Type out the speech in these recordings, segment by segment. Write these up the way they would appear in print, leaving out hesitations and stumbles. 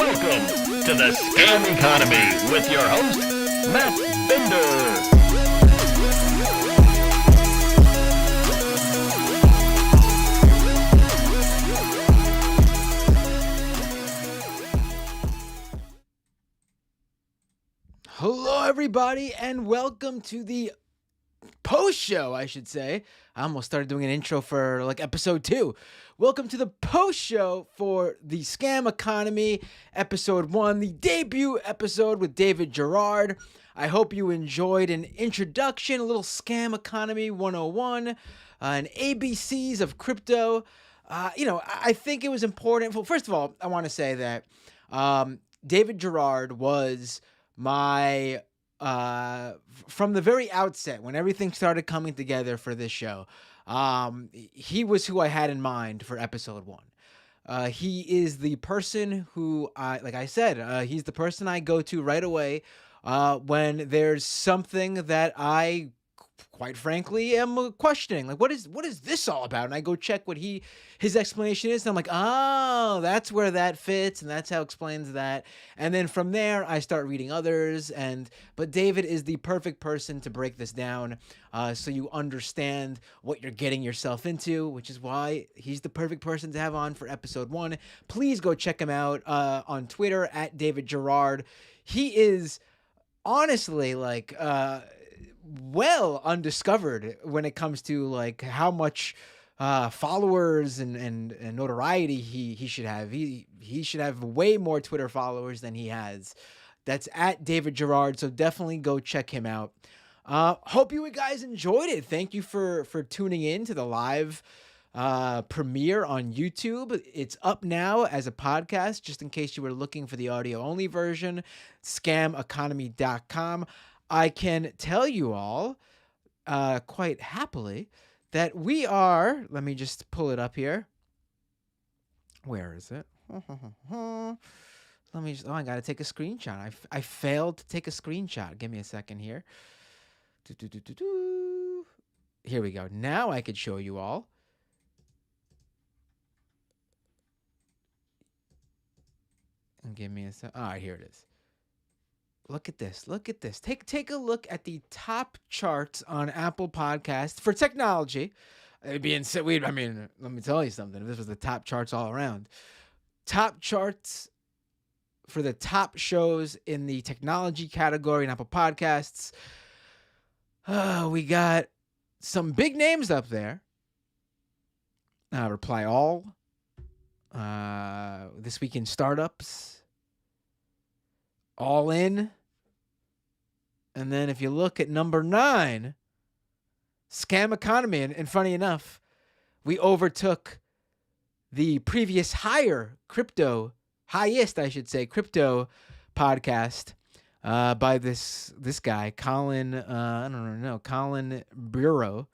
Welcome to the Scam Economy with your host, Matt Bender. Hello, everybody, and welcome to the post-show, I should say. I almost started doing an intro for like episode 2. Welcome to the post-show for the Scam Economy, episode 1, the debut episode with David Gerard. I hope you enjoyed an introduction, a little Scam Economy 101, and ABCs of crypto. I think it was important. Well, first of all, I want to say that David Gerard was my from the very outset, when everything started coming together for this show, he was who I had in mind for episode 1. He is the person who he's the person I go to right away when there's something that I quite frankly am questioning. Like, what is this all about? And I go check what his explanation is, and I'm like, oh, that's where that fits, and that's how it explains that. And then from there, I start reading others, but David is the perfect person to break this down, so you understand what you're getting yourself into, which is why he's the perfect person to have on for episode 1. Please go check him out on Twitter at David Gerard. He is honestly well undiscovered when it comes to like how much followers and notoriety he should have. He should have way more Twitter followers than he has. That's at David Gerard, so definitely go check him out. Hope you guys enjoyed it. Thank you for tuning in to the live premiere on YouTube. It's up now as a podcast, just in case you were looking for the audio only version. Scameconomy.com. I can tell you all quite happily that we are, let me just pull it up here. Where is it? I got to take a screenshot. I failed to take a screenshot. Give me a second here. Here we go. Now I could show you all. And give me a second. All right, here it is. Look at this. Take a look at the top charts on Apple Podcasts for technology. It'd be insane. Let me tell you something. If this was the top charts all around. Top charts for the top shows in the technology category in Apple Podcasts. We got some big names up there. Reply All. This Week in Startups. All In. And then if you look at number 9, Scam Economy, and funny enough, we overtook the previous crypto podcast by this guy, Colin, Colin Bureau,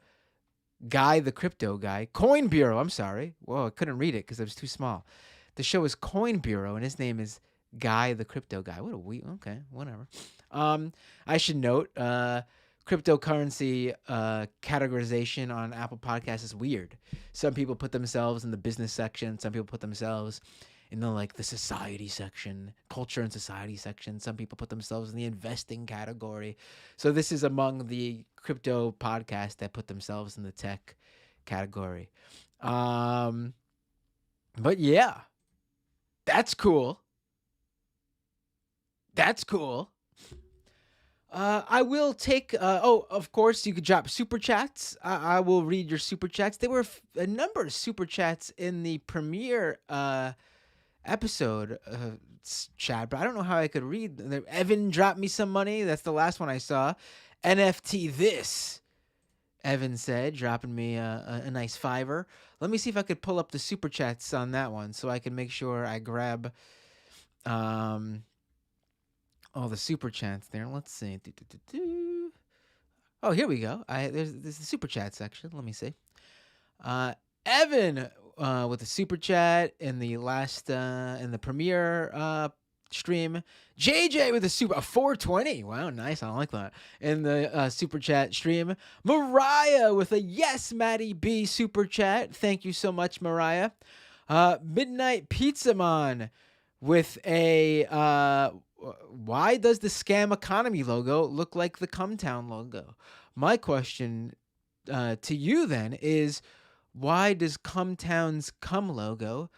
Guy the Crypto Guy, Coin Bureau, I'm sorry. Whoa, I couldn't read it because it was too small. The show is Coin Bureau, and his name is Guy the Crypto Guy. Okay, whatever. I should note, cryptocurrency categorization on Apple Podcasts is weird. Some people put themselves in the business section. Some people put themselves in the society section, culture and society section. Some people put themselves in the investing category. So this is among the crypto podcasts that put themselves in the tech category. But yeah, that's cool. I will take, of course, you could drop super chats. I will read your super chats. There were a number of super chats in the premiere episode chat, but I don't know how I could read. Evan dropped me some money. That's the last one I saw. NFT this, Evan said, dropping me a nice $5. Let me see if I could pull up the super chats on that one so I can make sure I grab all the super chats there. Let's see. Oh, here we go. There's the super chat section. Let me see. Evan with a super chat in the last in the premiere stream. JJ with a 420. Wow, nice. I like that. In the super chat stream. Mariah with a yes, Maddie B super chat. Thank you so much, Mariah. Midnight Pizza Man with a why does the Scam Economy logo look like the Cumtown logo? My question to you then is, why does Cumtown's Cum logo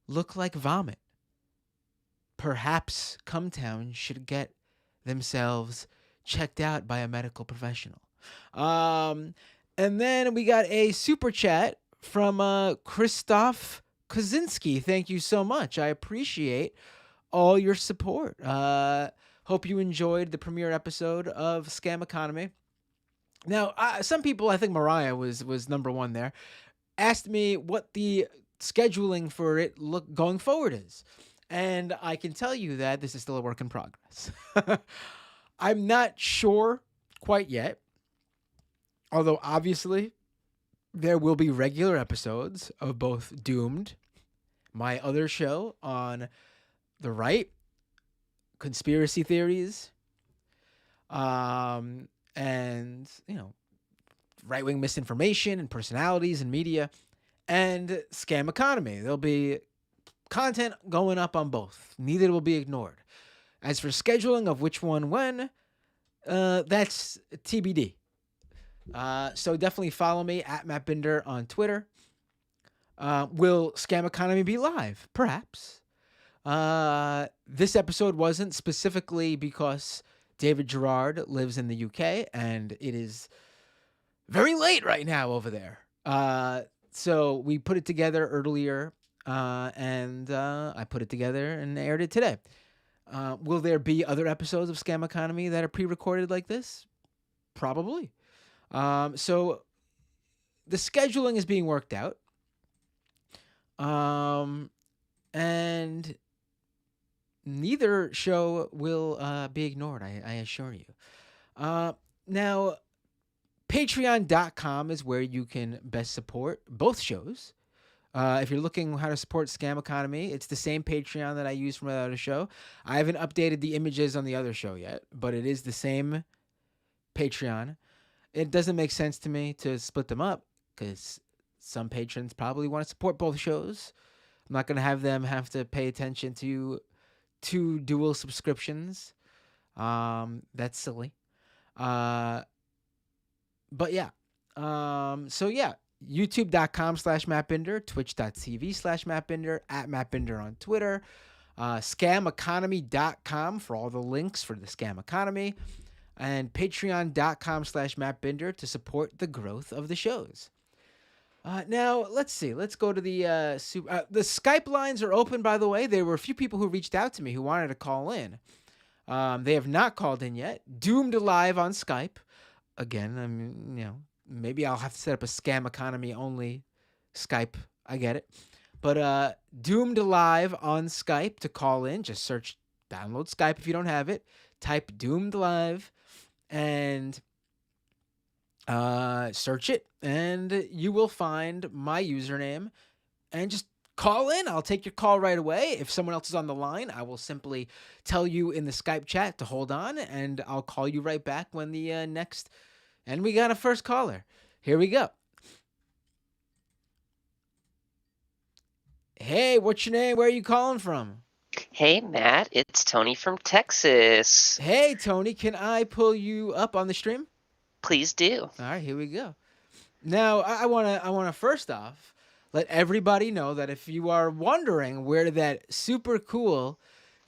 look like vomit? Perhaps Cumtown should get themselves checked out by a medical professional. Um, and then we got a super chat from Christoph Kozinski. Thank you so much. I appreciate all your support. Hope you enjoyed the premiere episode of Scam Economy. Now, some people, I think Mariah was number one there, asked me what the scheduling for it look going forward is. And I can tell you that this is still a work in progress. I'm not sure quite yet. Although obviously there will be regular episodes of both Doomed, my other show on the right, conspiracy theories, and right-wing misinformation and personalities and media, and Scam Economy. There'll be content going up on both. Neither will be ignored. As for scheduling of which one when, that's TBD. So definitely follow me at Matt Binder on Twitter. Will Scam Economy be live? Perhaps. This episode wasn't specifically because David Gerard lives in the UK and it is very late right now over there. So we put it together earlier, and I put it together and aired it today. Will there be other episodes of Scam Economy that are pre-recorded like this? Probably. So the scheduling is being worked out. And neither show will be ignored, I assure you. Now, Patreon.com is where you can best support both shows. If you're looking how to support Scam Economy, it's the same Patreon that I use for my other show. I haven't updated the images on the other show yet, but it is the same Patreon. It doesn't make sense to me to split them up because some patrons probably want to support both shows. I'm not going to have them have to pay attention to two dual subscriptions. That's silly. But yeah. So yeah, youtube.com/MattBinder, twitch.tv/MattBinder, at MattBinder on Twitter, scameconomy.com for all the links for the Scam Economy, and patreon.com/MattBinder to support the growth of the shows. Now, let's see. Let's go to the the Skype lines are open, by the way. There were a few people who reached out to me who wanted to call in. They have not called in yet. Doomedlive on Skype. Again, I mean, maybe I'll have to set up a Scam Economy only Skype. I get it. But Doomedlive on Skype to call in. Just download Skype if you don't have it. Type Doomedlive and search it, and you will find my username, and just call in. I'll take your call right away. If someone else is on the line, I will simply tell you in the Skype chat to hold on, and I'll call you right back when the next. And we got a first caller. Here we go. Hey, what's your name? Where are you calling from? Hey, Matt. It's Tony from Texas. Hey, Tony. Can I pull you up on the stream? Please do. All right, here we go. Now, I wanna first off let everybody know that if you are wondering where that super cool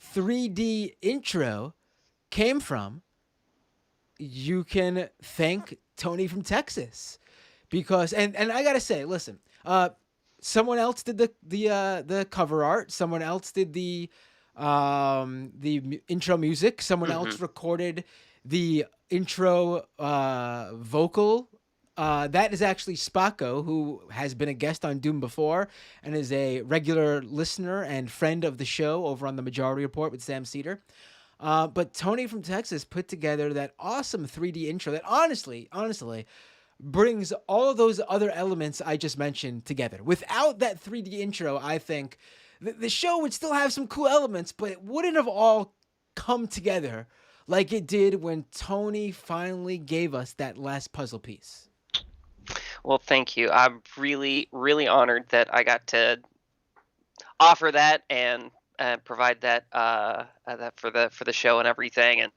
3D intro came from, you can thank Tony from Texas, because and I gotta say, listen, someone else did the cover art, someone else did the intro music, someone else recorded the intro vocal. That is actually Spacco, who has been a guest on Doom before and is a regular listener and friend of the show over on the Majority Report with Sam Cedar. But Tony from Texas put together that awesome 3D intro that honestly brings all of those other elements I just mentioned together. Without that 3D intro, I think the show would still have some cool elements, but it wouldn't have all come together like it did when Tony finally gave us that last puzzle piece. Well, thank you. I'm really, really honored that I got to offer that, and and provide that for the show and everything. And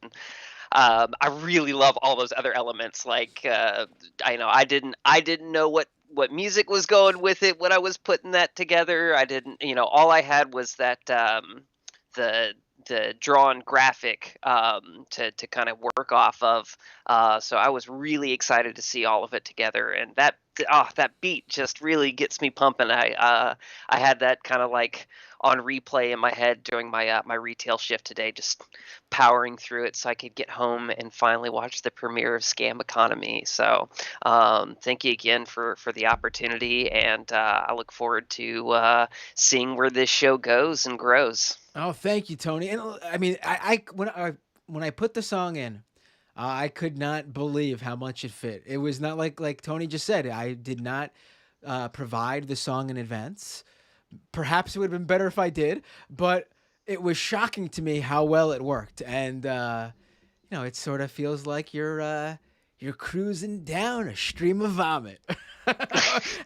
I really love all those other elements. Like I didn't know what music was going with it when I was putting that together. I didn't, all I had was that the the drawn graphic to kind of work off of. So I was really excited to see all of it together, and that beat just really gets me pumping. I had that kind of like on replay in my head during my retail shift today, just powering through it so I could get home and finally watch the premiere of Scam Economy. So thank you again for the opportunity, and I look forward to seeing where this show goes and grows. Oh, thank you, Tony. And I mean, when I put the song in, I could not believe how much it fit. It was not like Tony just said. I did not provide the song in advance. Perhaps it would have been better if I did, but it was shocking to me how well it worked. And it sort of feels like you're cruising down a stream of vomit.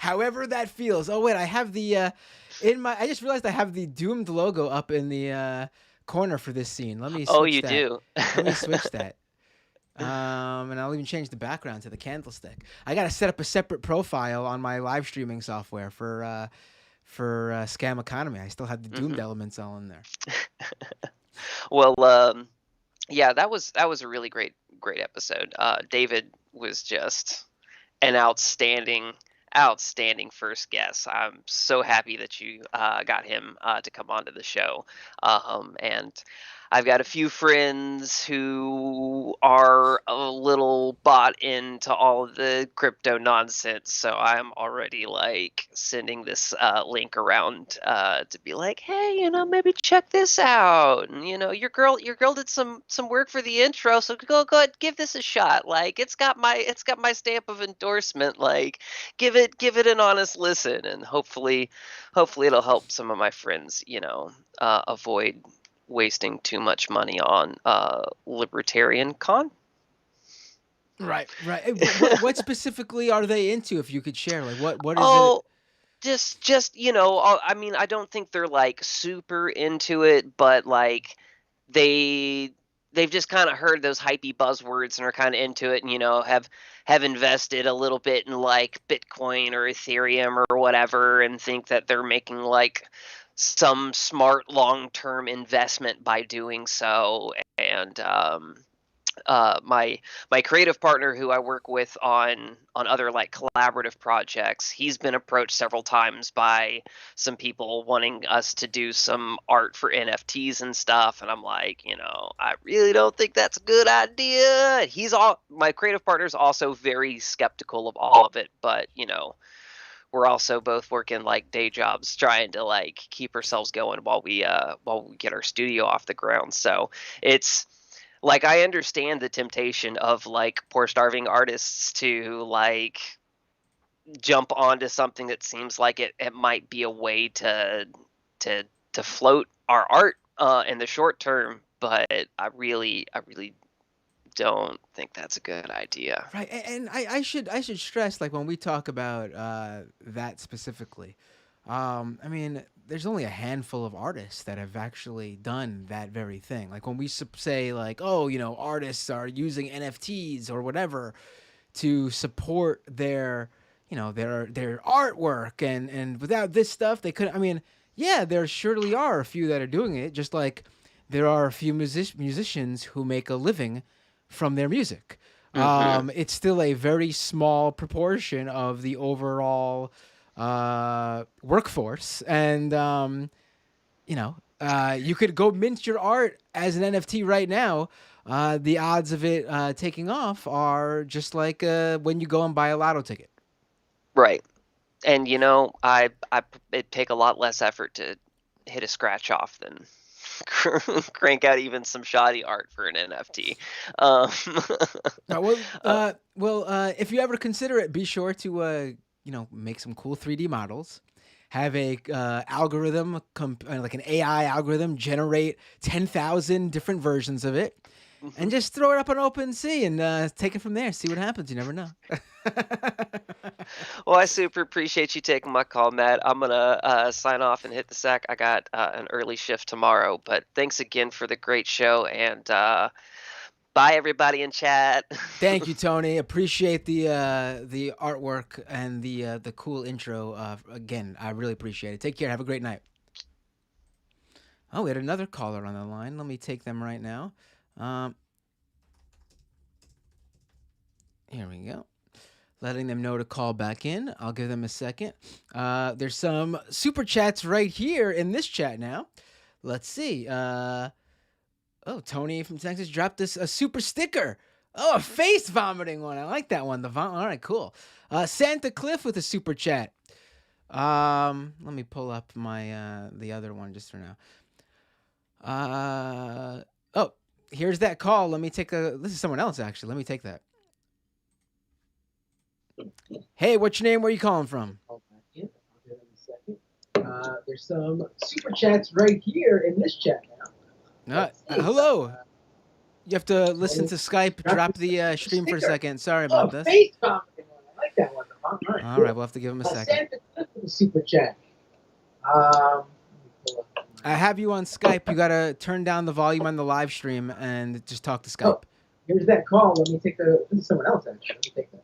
However that feels. Oh wait, I have the I just realized I have the Doomed logo up in the corner for this scene. Let me switch Oh, you that. do. Let me switch that. And I'll even change the background to the candlestick. I gotta set up a separate profile on my live streaming software for Scam Economy. I still have the Doomed Mhm. elements all in there. Well, yeah, that was a really great episode. David was just an outstanding first guest. I'm so happy that you got him to come onto the show. And I've got a few friends who are a little bought into all of the crypto nonsense, so I'm already like sending this link around to be like, hey, maybe check this out. And your girl did some work for the intro, so go ahead, give this a shot. Like it's got my stamp of endorsement. Like give it an honest listen, and hopefully it'll help some of my friends, avoid wasting too much money on libertarian con. Right, right. What specifically are they into? If you could share, like what is it? Oh, just I mean, I don't think they're like super into it, but like they they've just kind of heard those hypey buzzwords and are kind of into it, and have invested a little bit in like Bitcoin or Ethereum or whatever, and think that they're making like some smart long-term investment by doing so. And my creative partner, who I work with on other like collaborative projects, he's been approached several times by some people wanting us to do some art for NFTs and stuff, and I'm like, I really don't think that's a good idea. My creative partner is also very skeptical of all of it, but we're also both working like day jobs trying to like keep ourselves going while we get our studio off the ground. So it's like I understand the temptation of like poor starving artists to like jump onto something that seems like it might be a way to to float our art in the short term, but I really don't think that's a good idea. Right, and I should stress, like when we talk about that specifically, I mean, there's only a handful of artists that have actually done that very thing. Like when we say like, oh, artists are using NFTs or whatever to support their artwork, and without this stuff they couldn't. I mean, yeah, there surely are a few that are doing it, just like there are a few musicians who make a living from their music. Hmm. It's still a very small proportion of the overall workforce, and you could go mint your art as an NFT right now. The odds of it taking off are just like when you go and buy a lotto ticket. Right. And I it'd take a lot less effort to hit a scratch off than crank out even some shoddy art for an NFT. Um, Well, uh, if you ever consider it, be sure to make some cool 3D models. Have a like an AI algorithm generate 10,000 different versions of it, and just throw it up on OpenSea and take it from there. See what happens. You never know. Well, I super appreciate you taking my call, Matt. I'm gonna sign off and hit the sack. I got an early shift tomorrow, but thanks again for the great show, and bye everybody in chat. Thank you, Tony. Appreciate the artwork and the cool intro. Again, I really appreciate it. Take care. Have a great night. Oh, we had another caller on the line. Let me take them right now. Here we go. Letting them know to call back in. I'll give them a second. There's some super chats right here in this chat now. Let's see. Oh, Tony from Texas dropped us a super sticker. Oh, a face vomiting one. I like that one. All right, cool. Santa Cliff with a super chat. Let me pull up my the other one just for now. Oh, here's that call. Let me take this is someone else actually. Let me take that. Hey, what's your name? Where are you calling from? There's some super chats right here in this chat now. Hello. You have to listen to Skype. Drop the stream for a second. Sorry about this. Face vomiting one. I like that one. All right, we'll have to give him a second. Santa Cliff with a super chat. I have you on Skype. You gotta turn down the volume on the live stream and just talk to Skype. Oh, here's that call. Let me take this is someone else actually. Let me take that.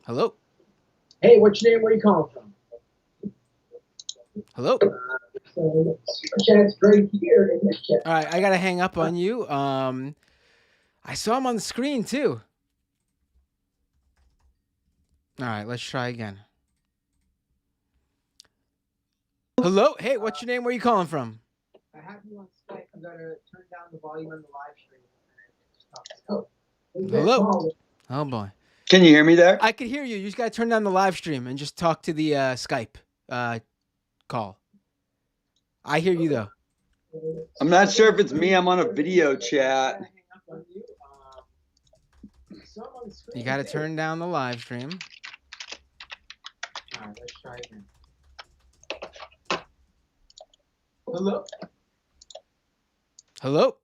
Hello. Hey, what's your name? Where are you calling from? Hello. Super chat's right here in this chat. All right, I gotta hang up on you. I saw him on the screen too. All right, let's try again. Hello. Hey, what's your name? Where are you calling from? I have you on Skype. I'm gonna turn down the volume on the live stream. Hello. Oh boy. Can you hear me there? I can hear you. You just gotta turn down the live stream and just talk to the Skype call. I hear you though. I'm not sure if it's me. I'm on a video chat. You gotta turn down the live stream. All right, let's try again. Hello? Hello?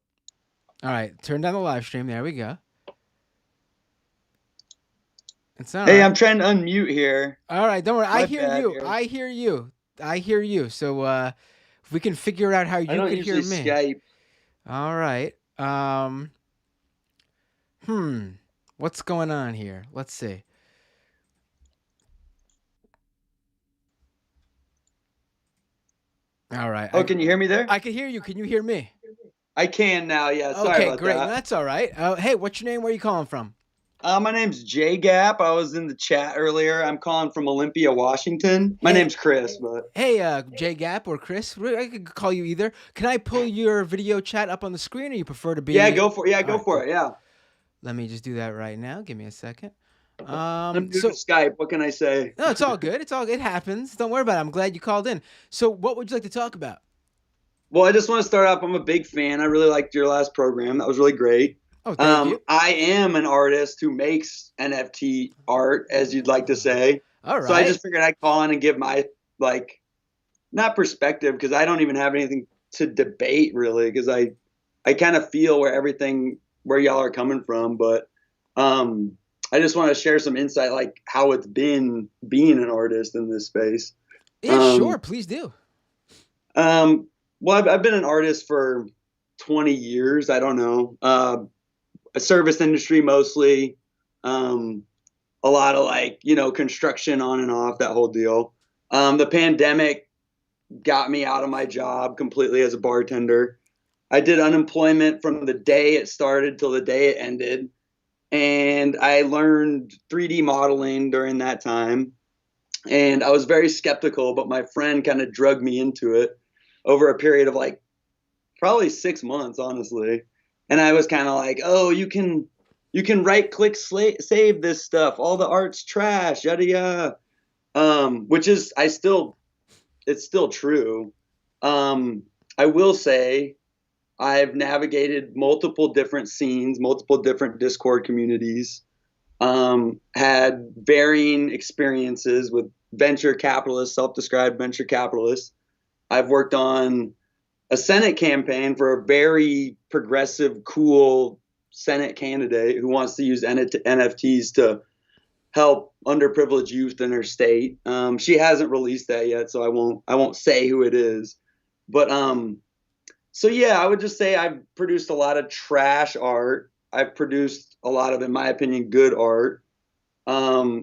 All right, turn down the live stream. There we go. It's all hey, right. I'm trying to unmute here. All right, don't worry. I hear you. Here. I hear you. So if we can figure out how you can hear me. Skype. All right. What's going on here? Let's see. All right. Oh, can you hear me there? I can hear you. Can you hear me? I can now. Yeah. Sorry okay, about great. that. No, that's all right. Hey, what's your name? Where are you calling from? My name's J Gap. I was in the chat earlier. I'm calling from Olympia, Washington. My name's Chris, but hey, J Gap or Chris, I could call you either. Can I pull your video chat up on the screen, or you prefer to be? Yeah, go for it. Yeah, go for it. Yeah. Let me just do that right now. Give me a second. I'm new to Skype. What can I say? No, it's all good. It happens. Don't worry about it. I'm glad you called in. So, what would you like to talk about? Well, I just want to start off. I'm a big fan. I really liked your last program. That was really great. Oh, thank you. I am an artist who makes NFT art, as you'd like to say. All right. So I just figured I'd call in and give my, not perspective, because I don't even have anything to debate, really, because I kind of feel where y'all are coming from. But I just want to share some insight, like how it's been being an artist in this space. Yeah, sure. Please do. Well, I've been an artist for 20 years. I don't know. A service industry mostly, a lot of construction on and off, that whole deal. The pandemic got me out of my job completely as a bartender. I did unemployment from the day it started till the day it ended. And I learned 3D modeling during that time. And I was very skeptical, but my friend kind of drugged me into it over a period of probably 6 months, honestly. And I was kind of like, oh, you can right click save this stuff. All the art's trash, yada yada. Which is it's still true. I will say I've navigated multiple different scenes, multiple different Discord communities, had varying experiences with venture capitalists, self-described venture capitalists. I've worked on a Senate campaign for a very progressive, cool Senate candidate who wants to use NFTs to help underprivileged youth in her state. She hasn't released that yet, so I won't say who it is. But so yeah, I would just say I've produced a lot of trash art. I've produced a lot of, in my opinion, good art.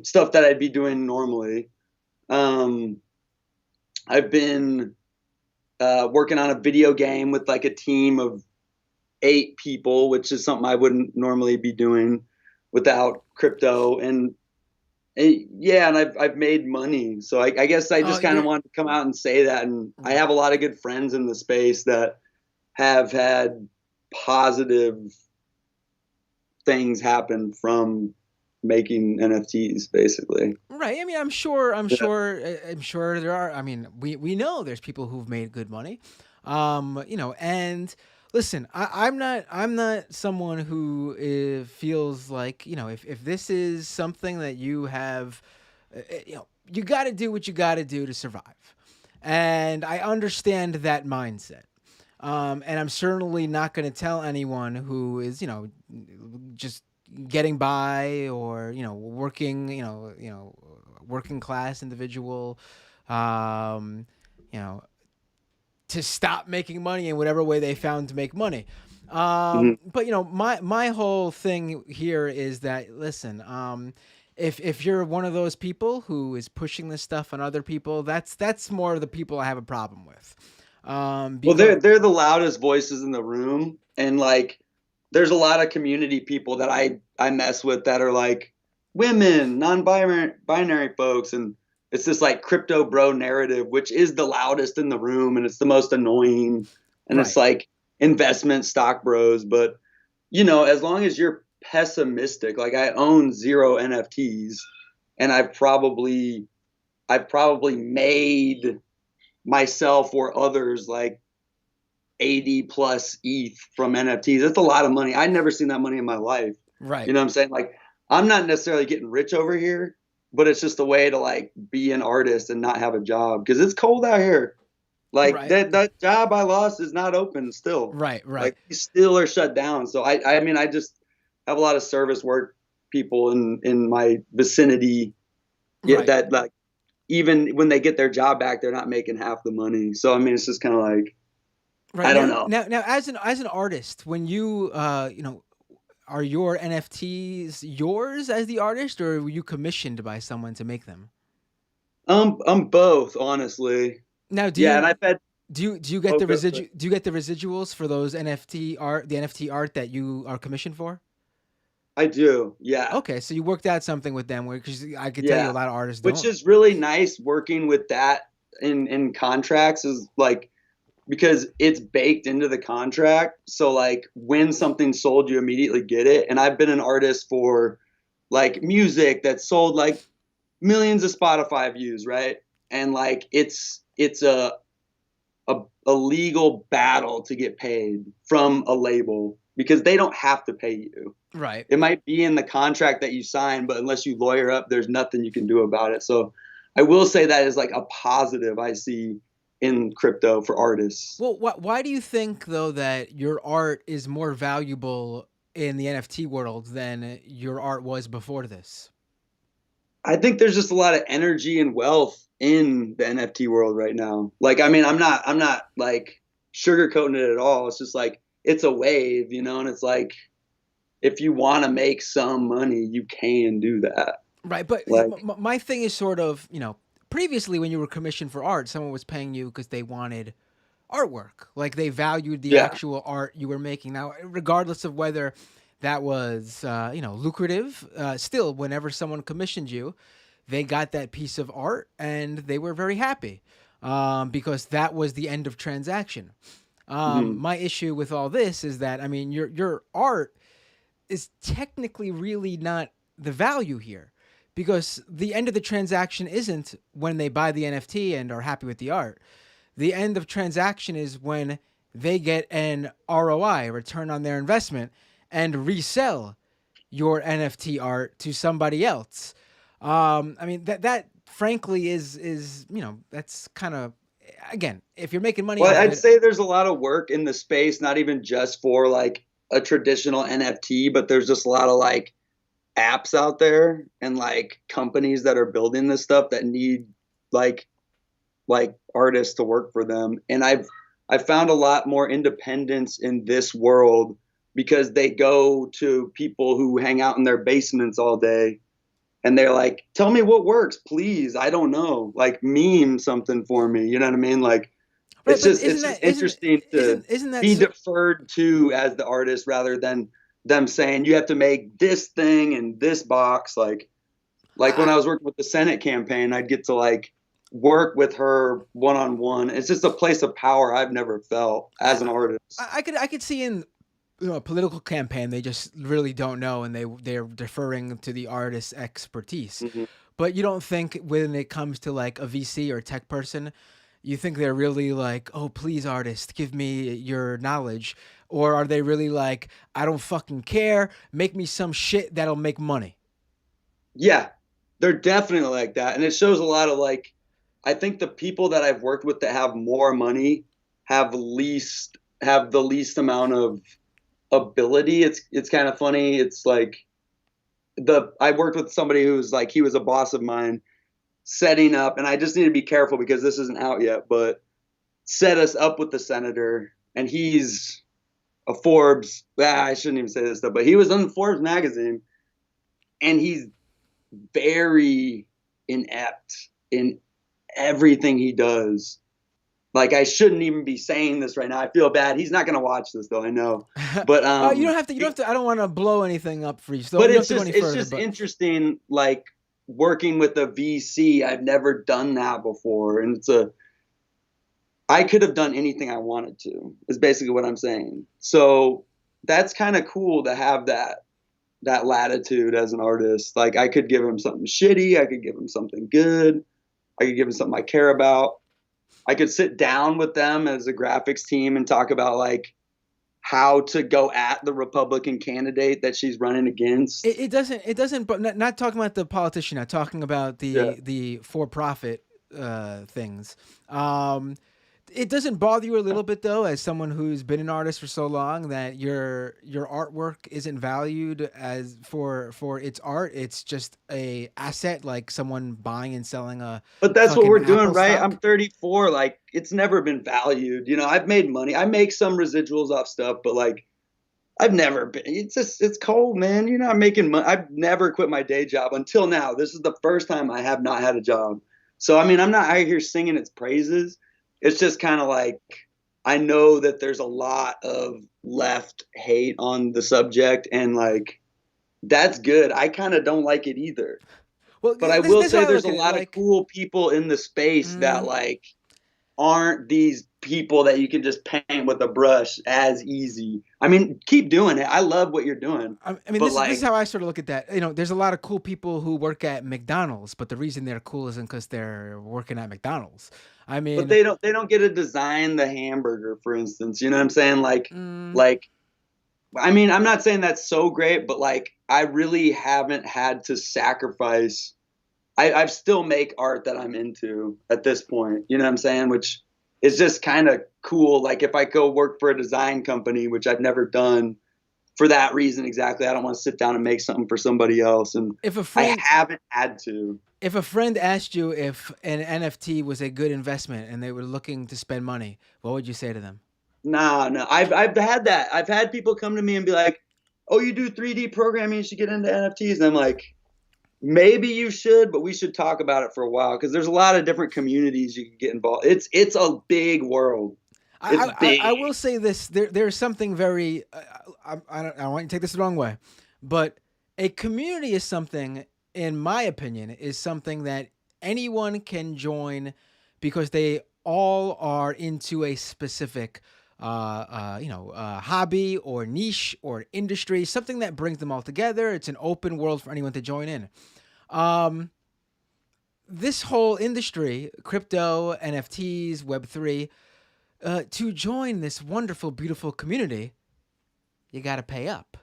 Stuff that I'd be doing normally. I've been working on a video game with like a team of 8 people, which is something I wouldn't normally be doing without crypto. And yeah, and I've made money. So I guess I just kind of wanted to come out and say that. And I have a lot of good friends in the space that have had positive things happen from making NFTs, basically. Right. I mean, I'm sure there are. I mean, we know there's people who've made good money, and listen, I'm not someone who feels like, if this is something that you have, you got to do what you got to do to survive, and I understand that mindset. And I'm certainly not going to tell anyone who is, just getting by, or working class individual, to stop making money in whatever way they found to make money. But my whole thing here is that, listen, if you're one of those people who is pushing this stuff on other people, that's more of the people I have a problem with. Well, they're the loudest voices in the room, and like there's a lot of community people that I mess with that are like women, non-binary folks, and it's this like crypto bro narrative, which is the loudest in the room, and it's the most annoying, and It's like investment stock bros. But as long as you're pessimistic, like I own 0 NFTs, and I've probably made myself or others like 80 plus ETH from NFTs. That's a lot of money. I'd never seen that money in my life. Right. You know what I'm saying? Like, I'm not necessarily getting rich over here, but it's just a way to like be an artist and not have a job, because it's cold out here. Like that job I lost is not open still. Right. Like, we still are shut down. So I mean, I just have a lot of service work people in my vicinity that like, even when they get their job back, they're not making half the money. So I mean, it's just kind of like, I don't know. Now, as an artist, when you are your NFTs yours as the artist, or were you commissioned by someone to make them? I'm both, honestly. Now, do you get the residuals for those NFT art, the NFT art that you are commissioned for? I do, yeah. Okay, so you worked out something with them, because I could tell you a lot of artists don't. Which is really nice, working with that in contracts, is like, because it's baked into the contract. So like when something's sold, you immediately get it. And I've been an artist for like music that sold like millions of Spotify views, right? And like it's a legal battle to get paid from a label, because they don't have to pay you. Right. It might be in the contract that you sign, but unless you lawyer up, there's nothing you can do about it. So I will say that is like a positive I see in crypto for artists. Well, why do you think, though, that your art is more valuable in the NFT world than your art was before this? I think there's just a lot of energy and wealth in the NFT world right now. Like, I mean, I'm not like sugarcoating it at all. It's just like, it's a wave, and it's like, if you want to make some money, you can do that. Right. But like, my thing is sort of, previously when you were commissioned for art, someone was paying you because they wanted artwork. Like, they valued the actual art you were making. Now, regardless of whether that was, lucrative, still, whenever someone commissioned you, they got that piece of art and they were very happy, because that was the end of transaction. My issue with all this is that, I mean, your art is technically really not the value here, because the end of the transaction isn't when they buy the NFT and are happy with the art. The end of transaction is when they get an ROI, return on their investment, and resell your NFT art to somebody else. I mean, that frankly is that's kind of again, if you're making money Well, off of I'd it, say there's a lot of work in the space, not even just for like a traditional NFT, but there's just a lot of like apps out there and like companies that are building this stuff that need like artists to work for them. And I've found a lot more independence in this world because they go to people who hang out in their basements all day and they're like, tell me what works, please. I don't know. Like meme something for me. You know what I mean? Like right? it's But just interesting to isn't that be so, deferred to as the artist rather than them saying you have to make this thing in this box. Like when I was working with the Senate campaign, I'd get to like work with her one-on-one. It's just a place of power I've never felt as an artist. I could see in a political campaign they just really don't know and they're deferring to the artist's expertise. Mm-hmm. But you don't think when it comes to like a VC or a tech person, you think they're really like, oh please artist, give me your knowledge, or are they really like, I don't fucking care, make me some shit that'll make money? Yeah, they're definitely like that. And it shows a lot of like, I think the people that I've worked with that have more money have the least amount of ability. It's kind of funny. It's like I worked with somebody who was like, he was a boss of mine setting up, and I just need to be careful because this isn't out yet, but set us up with the senator, and he's a Forbes, I shouldn't even say this stuff, but he was on Forbes magazine, and he's very inept in everything he does. Like I shouldn't even be saying this right now. I feel bad. He's not going to watch this though. I know, but you don't have to. I don't want to blow anything up for you. So but you it's don't have just to go any it's further, just interesting. Like working with a VC, I've never done that before, and I could have done anything I wanted to. Is basically what I'm saying. So that's kind of cool to have that latitude as an artist. Like I could give him something shitty. I could give him something good. I could give him something I care about. I could sit down with them as a graphics team and talk about like how to go at the Republican candidate that she's running against. It doesn't. But not talking about the politician. Not talking about the for-profit things. It doesn't bother you a little bit though, as someone who's been an artist for so long, that your artwork isn't valued as for its art. It's just a asset, like someone buying and selling a. But that's what we're doing, Apple right? stock. I'm 34. Like it's never been valued. You know, I've made money. I make some residuals off stuff, but like I've never been. It's cold, man. You're not making money. I've never quit my day job until now. This is the first time I have not had a job. So I mean, I'm not out here singing its praises. It's just kind of like I know that there's a lot of left hate on the subject, and like that's good. I kind of don't like it either. Well, But I will say there's a lot of cool people in the space that like aren't these people that you can just paint with a brush as easy. I mean, keep doing it. I love what you're doing. I mean, this is how I sort of look at that. You know, there's a lot of cool people who work at McDonald's, but the reason they're cool isn't because they're working at McDonald's. I mean, but they don't get to design the hamburger, for instance. You know what I'm saying? Like, I mean, I'm not saying that's so great, but like, I really haven't had to sacrifice. I still make art that I'm into at this point. You know what I'm saying? Which is just kind of cool. Like if I go work for a design company, which I've never done for that reason exactly, I don't want to sit down and make something for somebody else. And I haven't had to. If a friend asked you if an NFT was a good investment and they were looking to spend money, what would you say to them? No. I've had that. I've had people come to me and be like, "Oh, you do 3D programming, you should get into NFTs." And I'm like, maybe you should, but we should talk about it for a while because there's a lot of different communities you can get involved. It's a big world. I will say this: there's something very. I don't want you to take this the wrong way, but a community is something, in my opinion, is something that anyone can join because they all are into a specific, hobby or niche or industry, something that brings them all together. It's an open world for anyone to join in. This whole industry, crypto, NFTs, Web3, to join this wonderful, beautiful community, you got to pay up.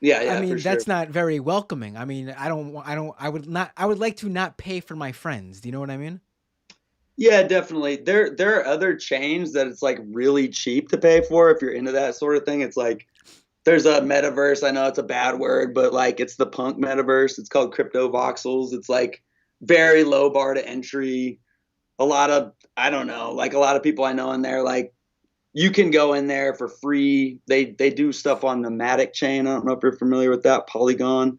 Yeah. I mean, for sure. that's not very welcoming. I mean, I would like to not pay for my friends. Do you know what I mean? Yeah, definitely. There are other chains that it's like really cheap to pay for if you're into that sort of thing. It's like there's a metaverse. I know it's a bad word, but like it's the punk metaverse. It's called crypto voxels. It's like very low bar to entry. A lot of I don't know, like a lot of people I know in there, like you can go in there for free. They do stuff on the Matic chain. I don't know if you're familiar with that, Polygon.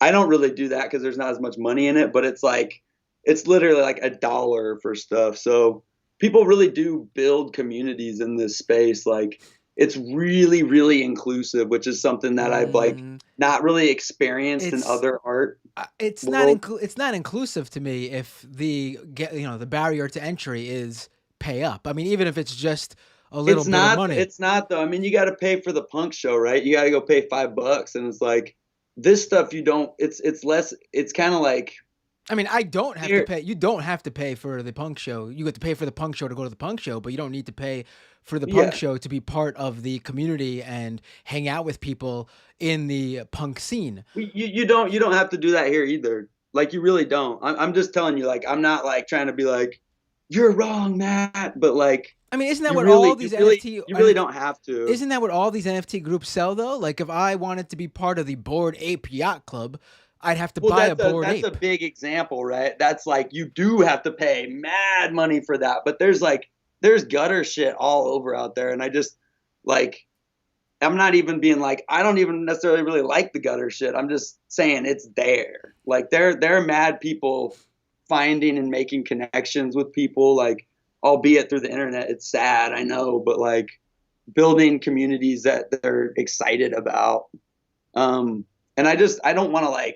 I don't really do that because there's not as much money in it, but it's like it's literally like $1 for stuff. So people really do build communities in this space. Like it's really, really inclusive, which is something that I've like Mm, not really experienced in it's other art it's not world. it's not inclusive to me if the barrier to entry is pay up. I mean, even if it's just a little It's bit of not. money. It's not though. I mean, you got to pay for the punk show, right? You got to go pay $5, and it's like this stuff. You don't. It's less. It's kind of like I mean, I don't have to here. pay. You don't have to pay for the punk show. You have to pay for the punk show to go to the punk show, but you don't need to pay for the punk Yeah. show to be part of the community and hang out with people in the punk scene. You don't have to do that here either. Like you really don't. I'm just telling you. Like I'm not like trying to be like you're wrong, Matt. But like I mean, isn't that you what really all these you really don't have to. isn't that what all these NFT groups sell though? Like if I wanted to be part of the Bored Ape Yacht Club, I'd have to Well, buy a Bored that's Ape. a big example, right? That's like you do have to pay mad money for that. But there's gutter shit all over out there, and I just like I'm not even being like I don't even necessarily really like the gutter shit. I'm just saying it's there. Like there are mad people finding and making connections with people, like albeit through the internet. It's sad, I know, but like building communities that they're excited about. And I don't want to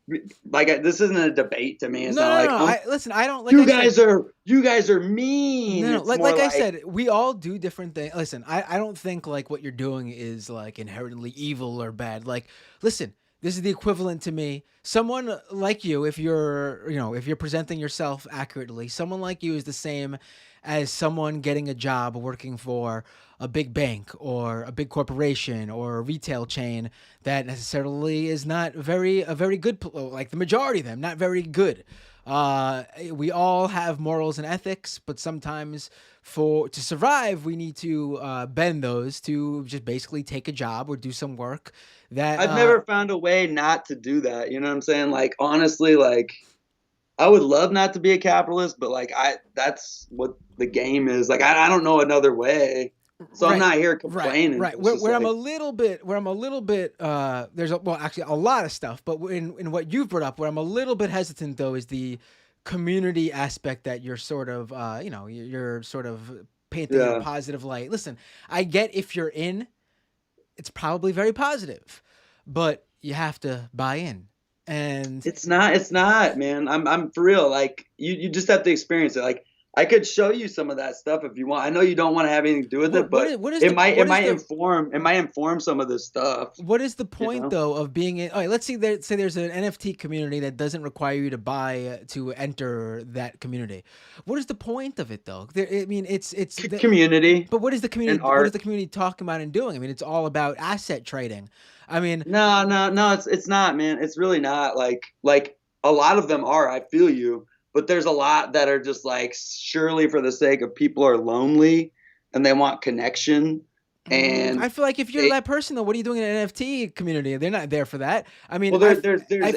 this isn't a debate to me. It's No, not no, like, no. oh, Listen, I don't like. you I said, guys are mean. no, no. It's Like, more like I said, we all do different things. Listen, I don't think like what you're doing is like inherently evil or bad. Like, listen, this is the equivalent to me. Someone like you, if you're presenting yourself accurately, someone like you is the same as someone getting a job working for a big bank or a big corporation or a retail chain that necessarily is not a very good, like the majority of them, not very good. We all have morals and ethics, but sometimes to survive, we need to bend those to just basically take a job or do some work that I've never found a way not to do that. You know what I'm saying? Like honestly, like I would love not to be a capitalist, but like that's what the game is. Like I don't know another way. So I'm right, not here right, complaining. right. It's just Where I'm like, a little bit, well, actually, a lot of stuff. But in what you've brought up, where I'm a little bit hesitant though, is the community aspect that you're sort of, you're sort of painting in a yeah. positive light. Listen, I get if you're in, it's probably very positive, but you have to buy in. And It's not, man. I'm for real. Like you just have to experience it. Like I could show you some of that stuff if you want. I know you don't want to have anything to do with it, but it might inform some of this stuff. what is the You point know? though of being in? All right, let's say there's an NFT community that doesn't require you to buy to enter that community. What is the point of it though? I mean, Community but what is the and community? What is art. the community talking about and doing? I mean, it's all about asset trading. I mean, No. It's not, man. It's really not. Like a lot of them are. I feel you, but there's a lot that are just like surely for the sake of people are lonely and they want connection I and feel like if you're they that person though, what are you doing in an NFT community? They're not there for that. I mean, well I there's feel like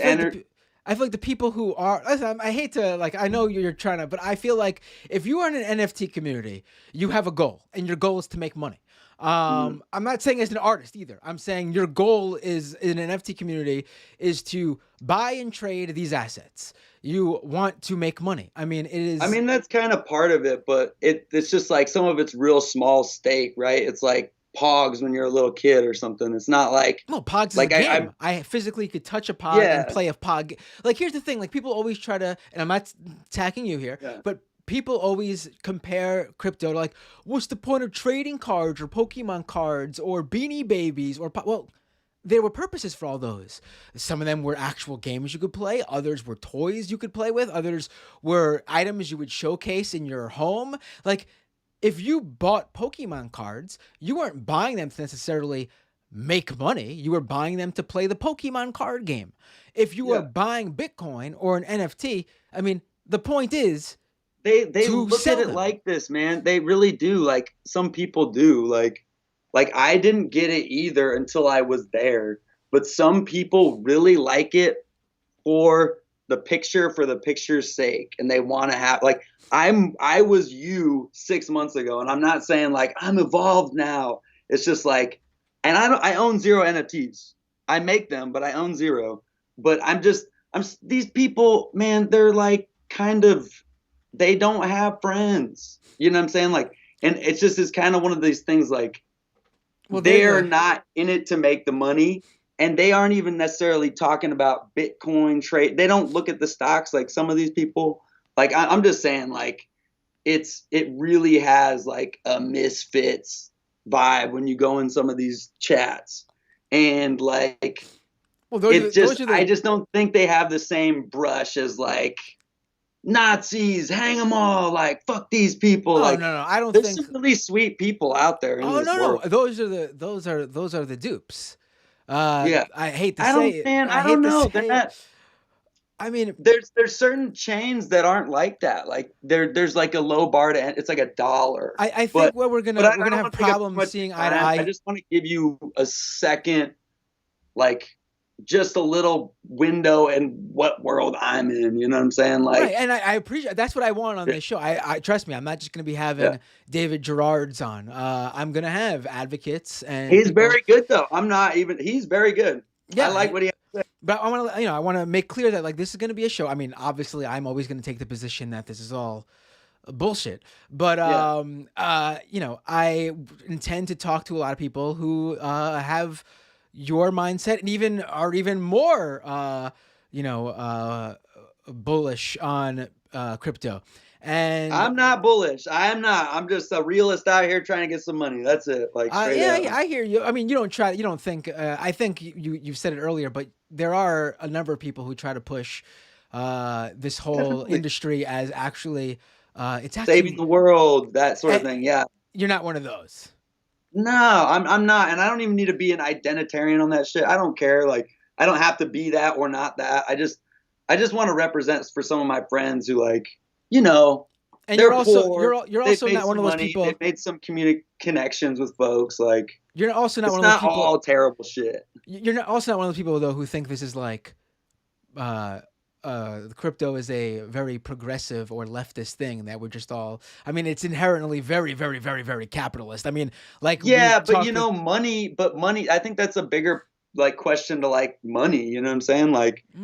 I feel like the people who are, listen, I hate to like, I know you're trying to, but I feel like if you are in an NFT community, you have a goal and your goal is to make money. I'm not saying as an artist either. I'm saying your goal is in an NFT community is to buy and trade these assets. You want to make money. I mean, it is. I mean, that's kind of part of it, but it's just like some of it's real small stake, right? It's like Pogs when you're a little kid or something. It's not like No, Pogs is a like game. I physically could touch a Pog and yeah, play a Pog. Like, here's the thing. Like, people always try to, and I'm not attacking you here, yeah. but people always compare crypto to like, what's the point of trading cards or Pokemon cards or Beanie Babies or, well, there were purposes for all those. Some of them were actual games you could play. Others were toys you could play with. Others were items you would showcase in your home. Like, if you bought Pokemon cards, you weren't buying them to necessarily make money. You were buying them to play the Pokemon card game. If you were Yeah. buying Bitcoin or an NFT, I mean, the point is they to look sell at it them. like this, man. They really do. Like some people do. Like I didn't get it either until I was there. But some people really like it for the picture's sake, and they want to have like I was you 6 months ago, and I'm not saying like I'm evolved now. It's just like, and I own zero NFTs. I make them, but I own zero. But I'm these people, man. They're like kind of, they don't have friends. You know what I'm saying? Like, and it's kind of one of these things like Well, they're not in it to make the money, and they aren't even necessarily talking about Bitcoin trade. They don't look at the stocks like some of these people. Like I'm just saying, like it really has like a misfits vibe when you go in some of these chats, and like well, I just don't think they have the same brush as like Nazis, hang them all, like fuck these people. Oh, Like no, I don't there's think. some really sweet people out there in Oh, this no, world. those are the dupes. Yeah. I hate to I say don't, it. man, I I hate don't to know. say They're it. not. I mean, There's certain chains that aren't like that. Like there's like a low bar to end. It's like $1. I think But where we're I gonna don't have wanna take up too problems much seeing eye to time. I eye. just want to give you a second, like just a little window in what world I'm in. You know what I'm saying? Like, Right, and I appreciate that's what I want on yeah, this show. I trust me, I'm not just going to be yeah. having David Gerards on. I'm going to have advocates and He's people. very good though. I'm not even. He's very good. I Yeah, like what he has to say. but I want to, I want to make clear that like this is going to be a show. I mean, obviously, I'm always going to take the position that this is all bullshit. But Yeah. I intend to talk to a lot of people who have your mindset and even are even more bullish on crypto. And I'm not bullish. I am not. I'm just a realist out here trying to get some money. That's it. Like straight yeah, up. I hear you. I mean, you don't think. I think you've said it earlier, but there are a number of people who try to push this whole Definitely. industry as actually it's Saving actually the world, that sort of eh, thing. Yeah. you're not one of those. No, I'm not, and I don't even need to be an identitarian on that shit. I don't care. Like I don't have to be that or not that. I just want to represent for some of my friends who like, you know, And they're poor. you're They've also made not one some of those money. people. They've made some connections with folks. Like You're also not it's one of those not people. all terrible shit. You're not also not one of those people though who think this is like crypto is a very progressive or leftist thing that we're just all. I mean, it's inherently very, very, very, very capitalist. I mean, like Yeah, we've but talked you know, money. I think that's a bigger like question to like money. You know what I'm saying? Like, should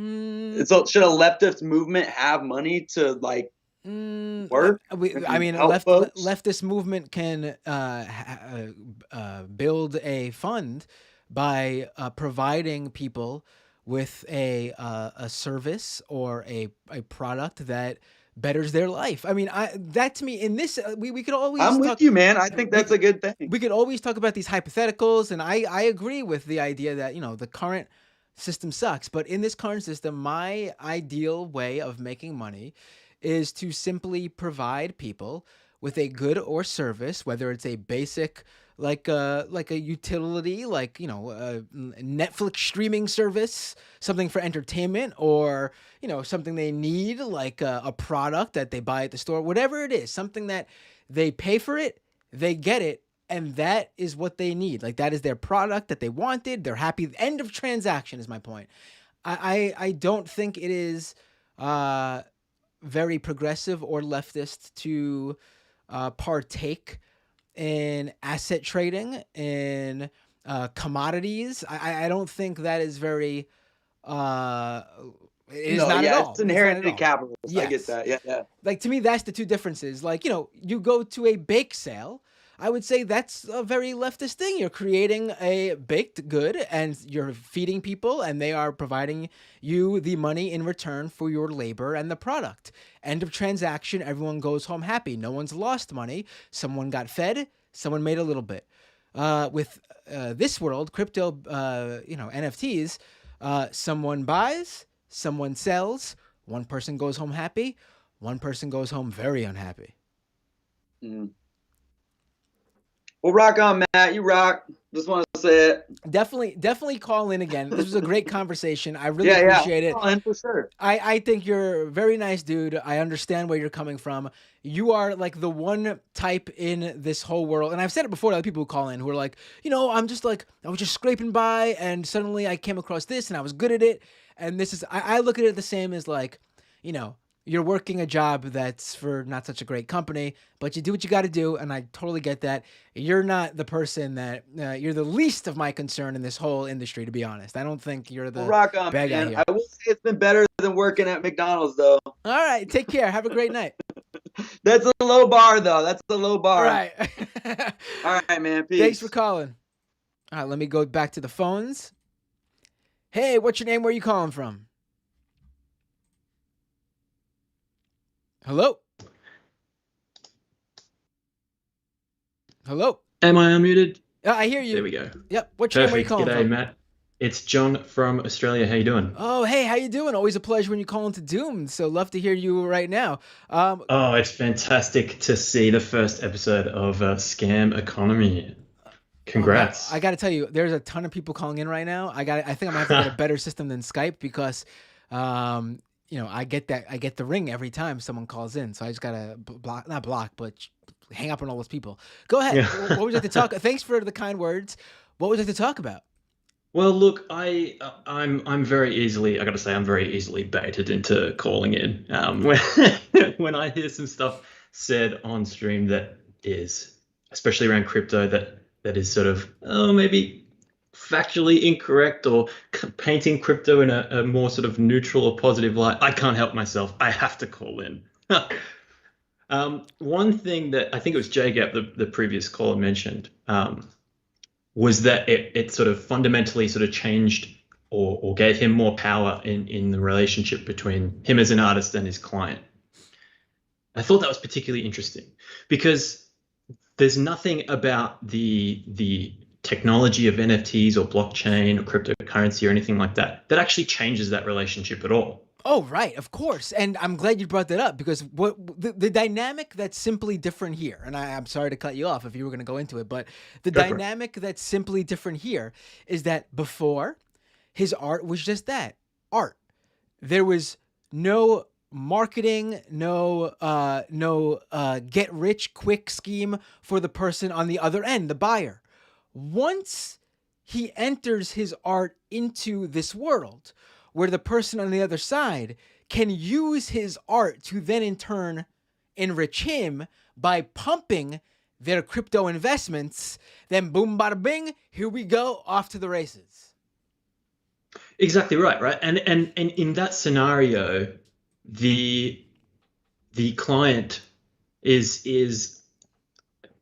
a leftist movement have money to like work I and mean, help folks? leftist movement can build a fund by providing people with a service or a product that betters their life. I mean, that to me in this we could always I'm talk. with you, man. I think We that's a good thing. we could always talk about these hypotheticals, and I agree with the idea that the current system sucks. But in this current system, my ideal way of making money is to simply provide people with a good or service, whether it's a basic like a utility, like a Netflix streaming service, something for entertainment, or something they need, like a product that they buy at the store, whatever it is, something that they pay for it, they get it, and that is what they need. Like that is their product that they wanted. They're happy. End of transaction is my point. I don't think it is very progressive or leftist to partake in asset trading, in commodities. I don't think that is very. It is No, not at yeah, all. it's It's not inherently at all. capitalist. I get Yes. that. Yeah, yeah. Like to me, that's the two differences. Like you go to a bake sale. I would say that's a very leftist thing. You're creating a baked good and you're feeding people, and they are providing you the money in return for your labor and the product. End of transaction. Everyone goes home happy. No one's lost money. Someone got fed. Someone made a little bit. With this world, crypto, NFTs, someone buys, someone sells. One person goes home happy. One person goes home very unhappy. Mm. Well, rock on, Matt. You rock. Just want to say it. Definitely call in again. This was a great conversation. I really Yeah, appreciate it. Call in for sure. I think you're a very nice dude. I understand where you're coming from. You are like the one type in this whole world. And I've said it before to other people who call in who are like, I'm just like, I was just scraping by and suddenly I came across this and I was good at it. And this is, I look at it the same as like, you're working a job that's for not such a great company, but you do what you got to do. And I totally get that. You're not the person that you're the least of my concern in this whole industry, to be honest. I don't think you're the rock on, bad guy man. here. I will say it's been better than working at McDonald's, though. All right. Take care. Have a great night. That's a low bar, though. That's a low bar. All right. All right, man. Peace. Thanks for calling. All right. Let me go back to the phones. Hey, what's your name? Where are you calling from? Hello? Hello? Am I unmuted? I hear you. There we go. Yep. What's your name? Where are you Perfect. calling G'day, from? Matt. It's John from Australia. How you doing? Oh, hey, how you doing? Always a pleasure when you call into Doom. So love to hear you right now. Oh, it's fantastic to see the first episode of Scam Economy. Congrats. I got to tell you, there's a ton of people calling in right now. I think I'm gonna have to get a better system than Skype because, I get the ring every time someone calls in. So I just gotta not block, but hang up on all those people. Go ahead. Yeah. What would you like to talk? Thanks for the kind words. What would you like to talk about? Well, look, I'm very easily, I got to say, I'm very easily baited into calling in. When I hear some stuff said on stream that is, especially around crypto, that is sort of, maybe factually incorrect or painting crypto in a more sort of neutral or positive light, I can't help myself. I have to call in. One thing that I think it was JGap, the previous caller mentioned, was that it sort of fundamentally sort of changed or gave him more power in the relationship between him as an artist and his client. I thought that was particularly interesting because there's nothing about the technology of NFTs or blockchain or cryptocurrency or anything like that actually changes that relationship at all. Oh, right, of course. And I'm glad you brought that up because what the dynamic that's simply different here, and I'm sorry to cut you off if you were going to go into it, but the dynamic that's simply different here is that before, his art was just that, art. There was no marketing, no get rich quick scheme for the person on the other end, the buyer. Once he enters his art into this world, where the person on the other side can use his art to then in turn enrich him by pumping their crypto investments, then boom, bada bing, here we go, off to the races. Exactly right. And in that scenario, the client is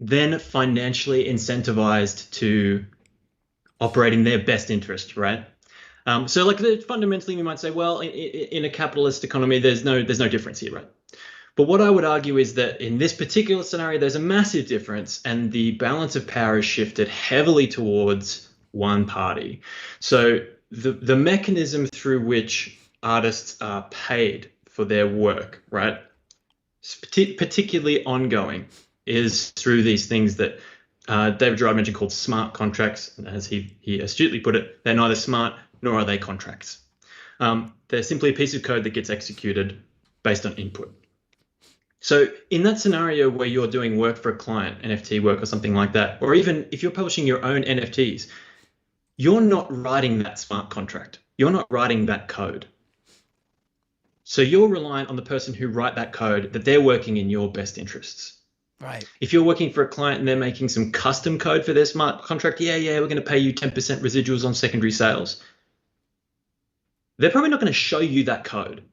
then financially incentivized to operate in their best interest, right? So like fundamentally we might say, well, in a capitalist economy, there's no difference here, right? But what I would argue is that in this particular scenario, there's a massive difference and the balance of power is shifted heavily towards one party. So the mechanism through which artists are paid for their work, right, particularly ongoing, is through these things that David Gerard mentioned called smart contracts. And as he astutely put it, they're neither smart nor are they contracts. They're simply a piece of code that gets executed based on input. So in that scenario where you're doing work for a client, NFT work or something like that, or even if you're publishing your own NFTs, you're not writing that smart contract. You're not writing that code. So you're reliant on the person who write that code, that they're working in your best interests. Right. If you're working for a client and they're making some custom code for their smart contract, we're going to pay you 10% residuals on secondary sales. They're probably not going to show you that code.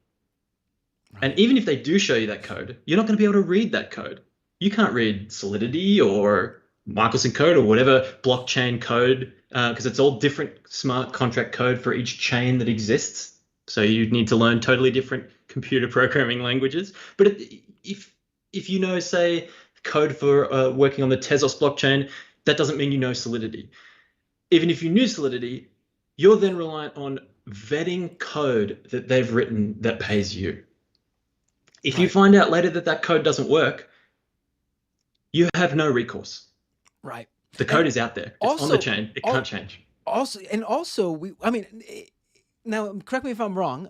Right. And even if they do show you that code, you're not going to be able to read that code. You can't read Solidity or Michelson code or whatever blockchain code, because it's all different smart contract code for each chain that exists. So you need to learn totally different computer programming languages. But if you know, say, code for working on the Tezos blockchain, that doesn't mean you know Solidity. Even if you knew Solidity, you're then reliant on vetting code that they've written that pays you. If you find out later that code doesn't work, you have no recourse. Right. The code is out there. It's on the chain. It can't change. Now, correct me if I'm wrong,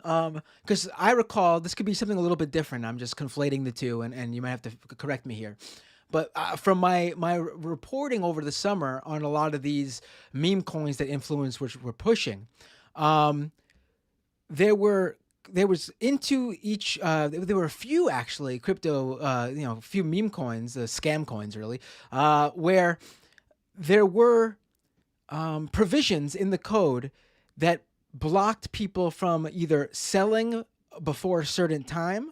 because I recall this could be something a little bit different. I'm just conflating the two, and you might have to correct me here. But from my reporting over the summer on a lot of these meme coins that influencers were pushing, there were a few actually crypto, a few meme coins, scam coins really, where there were provisions in the code that blocked people from either selling before a certain time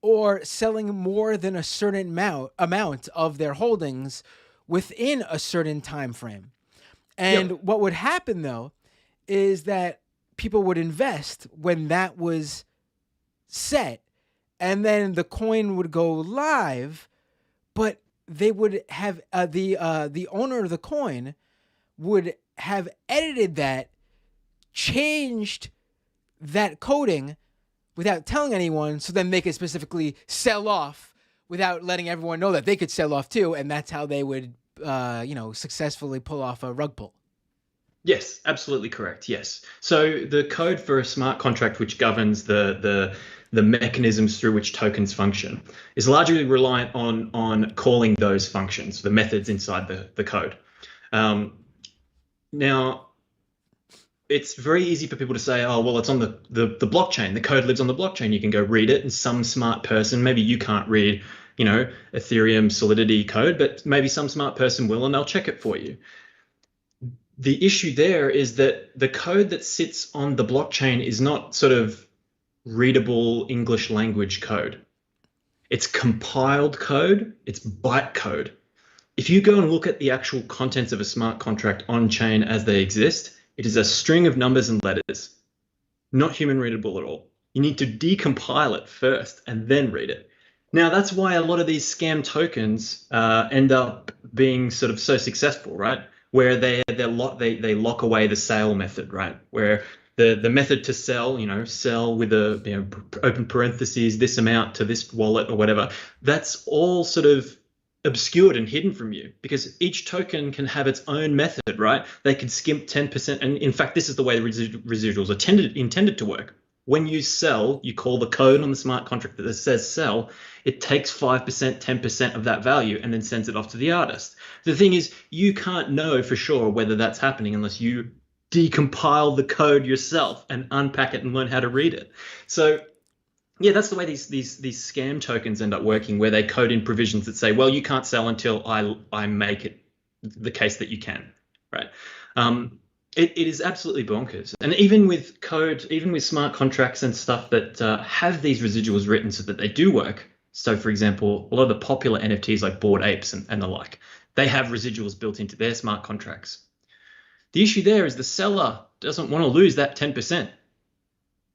or selling more than a certain amount of their holdings within a certain time frame. And what would happen though is that people would invest when that was set, and then the coin would go live, but they would have the owner of the coin would have edited that, changed that coding without telling anyone, so then they could specifically sell off without letting everyone know that they could sell off too, and that's how they would successfully pull off a rug pull. Yes, absolutely correct. Yes. So the code for a smart contract, which governs the mechanisms through which tokens function, is largely reliant on calling those functions, the methods inside the code. Now, it's very easy for people to say, oh, well, it's on the blockchain. The code lives on the blockchain. You can go read it. And some smart person, maybe you can't read, Ethereum Solidity code, but maybe some smart person will, and they'll check it for you. The issue there is that the code that sits on the blockchain is not sort of readable English language code. It's compiled code. It's bytecode. If you go and look at the actual contents of a smart contract on chain as they exist, it is a string of numbers and letters, not human readable at all. You need to decompile it first and then read it. Now, that's why a lot of these scam tokens end up being sort of so successful, right? Where they lock away the sale method, right? Where the method to sell, sell with a open parentheses, this amount to this wallet or whatever, that's all sort of obscured and hidden from you, because each token can have its own method, right? They can skimp 10%. And in fact, this is the way the residuals are intended to work. When you sell, you call the code on the smart contract that says sell, it takes 5%, 10% of that value and then sends it off to the artist. The thing is, you can't know for sure whether that's happening unless you decompile the code yourself and unpack it and learn how to read it. So yeah, that's the way these scam tokens end up working, where they code in provisions that say, well, you can't sell until I make it the case that you can, right? It is absolutely bonkers. And even with code, even with smart contracts and stuff that have these residuals written so that they do work. So, for example, a lot of the popular NFTs like Bored Apes and the like, they have residuals built into their smart contracts. The issue there is the seller doesn't want to lose that 10%.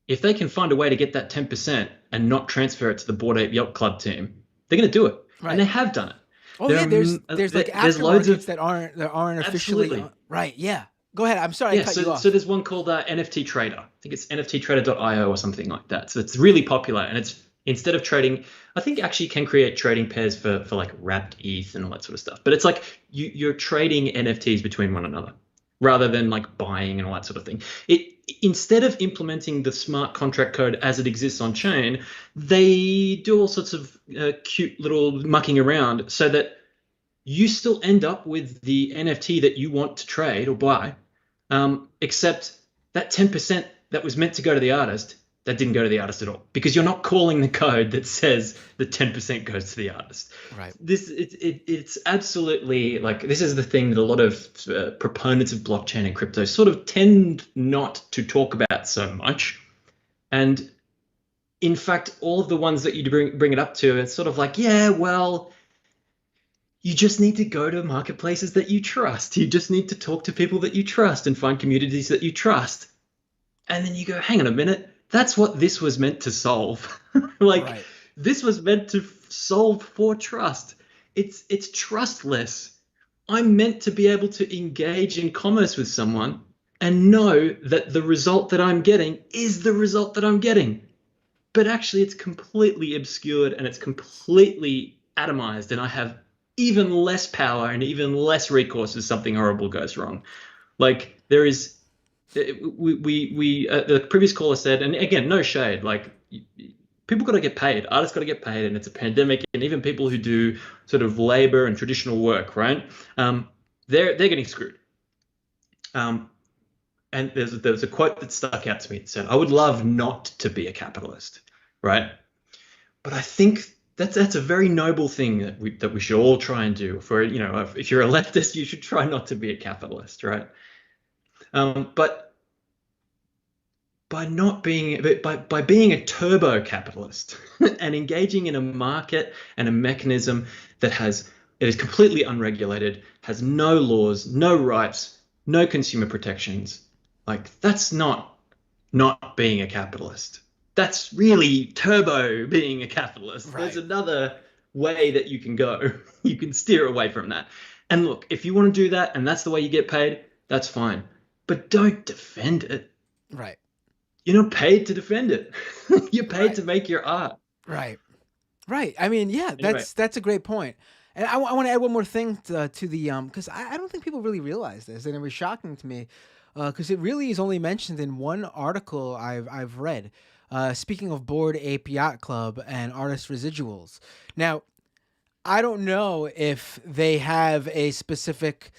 If they can find a way to get that 10% and not transfer it to the Bored Ape Yacht Club team, they're going to do it. Right. And they have done it. Oh, yeah, there's like aftermarkets that aren't officially. Absolutely. Right, yeah. Go ahead. I'm sorry I cut you off. So there's one called Nft Trader. I think it's nfttrader.io or something like that. So it's really popular, and it's instead of trading, I think actually you can create trading pairs for like wrapped ETH and all that sort of stuff. But it's like you're trading NFTs between one another rather than like buying and all that sort of thing. Instead of implementing the smart contract code as it exists on chain, they do all sorts of cute little mucking around so that you still end up with the NFT that you want to trade or buy, except that 10% that was meant to go to the artist, that didn't go to the artist at all, because you're not calling the code that says the 10% goes to the artist. Right. It's absolutely like, this is the thing that a lot of proponents of blockchain and crypto sort of tend not to talk about so much. And in fact, all of the ones that you bring it up to, it's sort of like, yeah, well, you just need to go to marketplaces that you trust. You just need to talk to people that you trust and find communities that you trust. And then you go, hang on a minute. That's what this was meant to solve. Right. This was meant to solve for trust. It's trustless. I'm meant to be able to engage in commerce with someone and know that the result that I'm getting is the result that I'm getting. But actually it's completely obscured and it's completely atomized, and I have even less power and even less recourse if something horrible goes wrong. Like there is, the previous caller said, and again, no shade, like people got to get paid, artists got to get paid, and it's a pandemic, and even people who do sort of labor and traditional work, right? They're getting screwed. And there's a quote that stuck out to me that said, "I would love not to be a capitalist," right? But I think that's a very noble thing that we should all try and do. If you're a leftist, you should try not to be a capitalist, right? But by being a turbo capitalist and engaging in a market and a mechanism that is completely unregulated, has no laws, no rights, no consumer protections, like that's not being a capitalist. That's really turbo being a capitalist. Right. There's another way that you can go. You can steer away from that. And look, if you want to do that and that's the way you get paid, that's fine. But don't defend it. Right. You're not paid to defend it. You're paid Right. to make your art. Right. Right. I mean, yeah, Anyway. that's a great point. And I want to add one more thing to the because I don't think people really realize this, and it was shocking to me because it really is only mentioned in one article I've read. Speaking of Bored Ape Yacht Club and artist residuals. Now, I don't know if they have a specific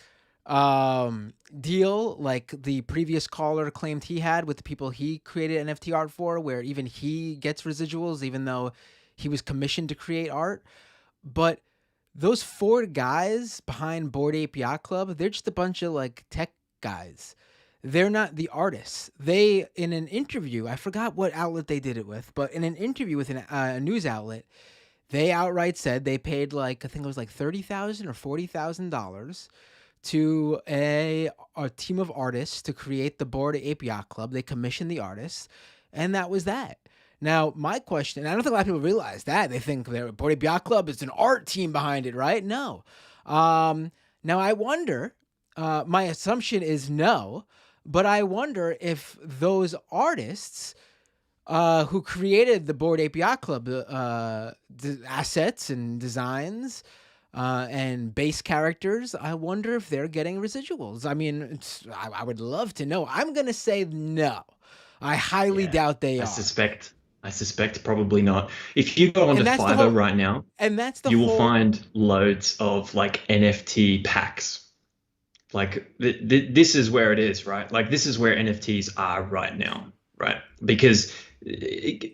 deal like the previous caller claimed he had with the people he created NFT art for, where even he gets residuals even though he was commissioned to create art. But those 4 guys behind Bored Ape Yacht Club, they're just a bunch of like tech guys. They're not the artists. They, in an interview, I forgot what outlet they did it with, but in an interview with a news outlet, they outright said they paid I think it was like $30,000 or $40,000 to a team of artists to create the Bored Ape Yacht Club. They commissioned the artists, and that was that. Now, my question, and I don't think a lot of people realize that. They think the Bored Ape Yacht Club is an art team behind it, right? No. Now, I wonder, my assumption is no, but I wonder if those artists who created the Bored Ape Yacht Club assets and designs and base characters, I wonder if they're getting residuals. I mean, I would love to know. I'm going to say no. I highly doubt they are. I suspect probably not. If you go onto Fiverr right now, and that's you will find loads of like NFT packs. Like this is where it is, right? Like this is where NFTs are right now, right? Because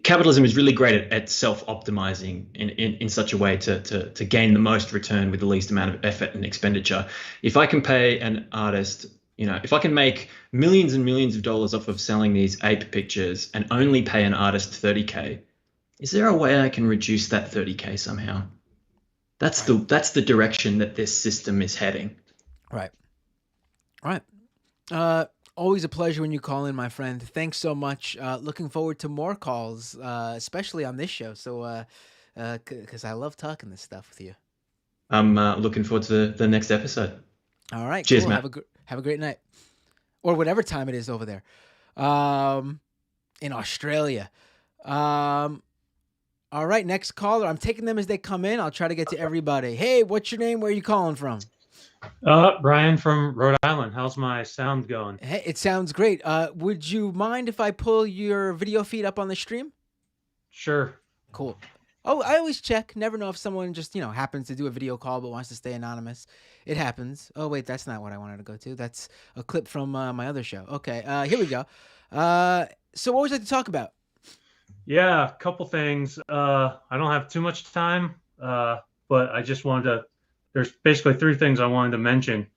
capitalism is really great at self-optimizing in such a way to gain the most return with the least amount of effort and expenditure. If I can pay an artist, if I can make millions and millions of dollars off of selling these ape pictures and only pay an artist $30K, is there a way I can reduce that $30K somehow? That's the direction that this system is heading. Right. All right. Always a pleasure when you call in, my friend. Thanks so much. Looking forward to more calls, especially on this show. So, because I love talking this stuff with you. I'm looking forward to the next episode. All right. Cheers, cool. Matt. Have a great night, or whatever time it is over there, in Australia. All right. Next caller. I'm taking them as they come in. I'll try to get to everybody. Hey, what's your name? Where are you calling from? Brian from Rhode Island. How's my sound going? Hey, it sounds great. Would you mind if I pull your video feed up on the stream? Sure. Cool. Oh, I always check. Never know if someone just, happens to do a video call but wants to stay anonymous. It happens. Oh, wait, that's not what I wanted to go to. That's a clip from my other show. Okay, here we go. So what would you like to talk about? Yeah, a couple things. I don't have too much time, but I just wanted to, there's basically 3 things I wanted to mention.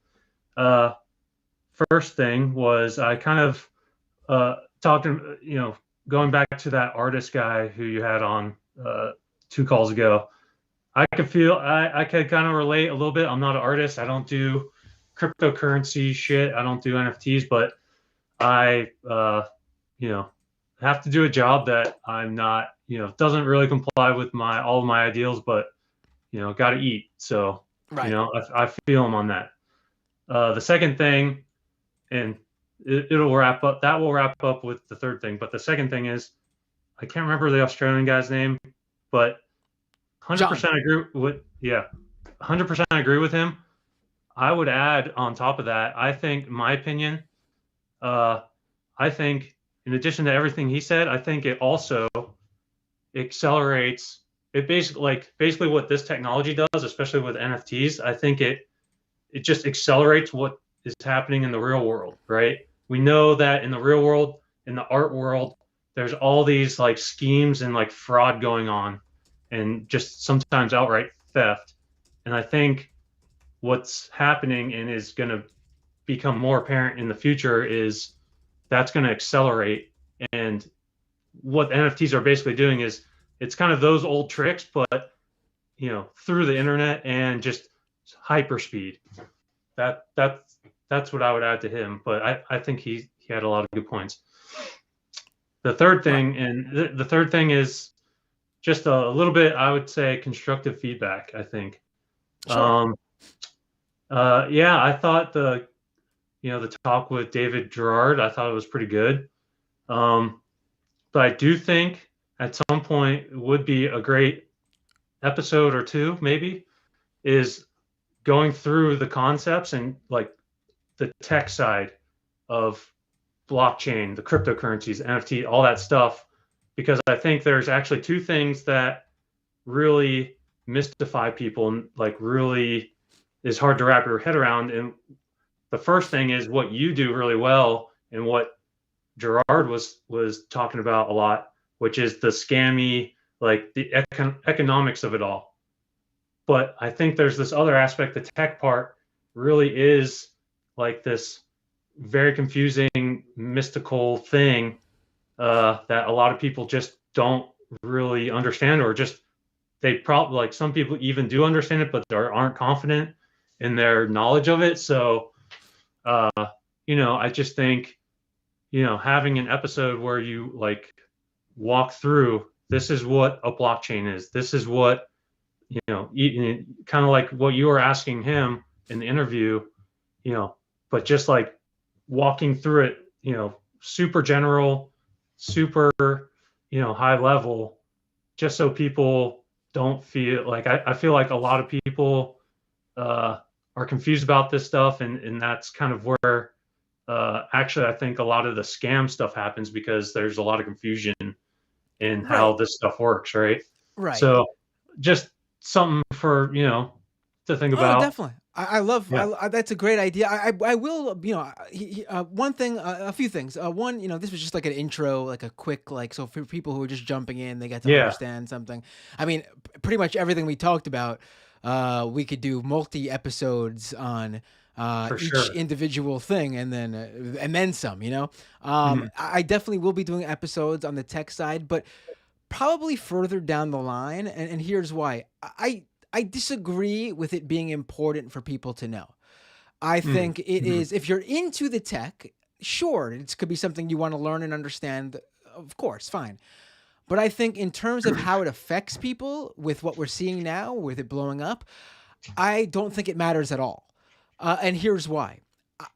First thing was I kind of talked, going back to that artist guy who you had on 2 calls ago. I could kind of relate a little bit. I'm not an artist. I don't do cryptocurrency shit. I don't do NFTs, but I, have to do a job that I'm not, doesn't really comply with all of my ideals, but, got to eat. So, Right. I feel them on that. The second thing, and it'll wrap up, that will wrap up with the third thing. But the second thing is, I can't remember the Australian guy's name, but 100% agree with, 100% agree with him. I would add on top of that, I think, in my opinion, I think in addition to everything he said, I think it also accelerates it basically what this technology does, especially with NFTs. I think it just accelerates what is happening in the real world, right? We know that in the real world, in the art world, there's all these like schemes and like fraud going on and just sometimes outright theft. And I think what's happening and is going to become more apparent in the future is that's going to accelerate. And what NFTs are basically doing is it's kind of those old tricks, but through the internet and just hyper speed. That's what I would add to him. But I think he had a lot of good points. The third thing, and the third thing is just a little bit, I would say, constructive feedback. I think. Sure. Yeah, I thought the talk with David Gerard, I thought it was pretty good. But I do think at some point it would be a great episode or two, maybe, is going through the concepts and like the tech side of blockchain, the cryptocurrencies, NFT, all that stuff, because I think there's actually two things that really mystify people and like really is hard to wrap your head around. And the first thing is what you do really well and what Gerard was talking about a lot, which is the scammy, like the economics of it all. But I think there's this other aspect, the tech part really is like this very confusing, mystical thing that a lot of people just don't really understand, or just they probably, like some people even do understand it, but they aren't confident in their knowledge of it. So, I just think, having an episode where you like walk through, this is what a blockchain is. This is what, kind of like what you were asking him in the interview, but just like walking through it, super general, super, high level, just so people don't feel like, I feel like a lot of people are confused about this stuff. And that's kind of where actually I think a lot of the scam stuff happens, because there's a lot of confusion in how this stuff works, right? Right. So just something for, to think about. Oh, definitely. I love Yeah. that's a great idea. I will, one thing, a few things. One, this was just like an intro, like a quick, like, so for people who are just jumping in, they get to Yeah. understand something. I mean, pretty much everything we talked about, we could do multi episodes on For each sure. individual thing, and then some. I definitely will be doing episodes on the tech side, but probably further down the line. And here's why. I disagree with it being important for people to know. I think it is, if you're into the tech, sure, it could be something you want to learn and understand, of course, fine. But I think in terms of how it affects people with what we're seeing now, with it blowing up, I don't think it matters at all. And here's why.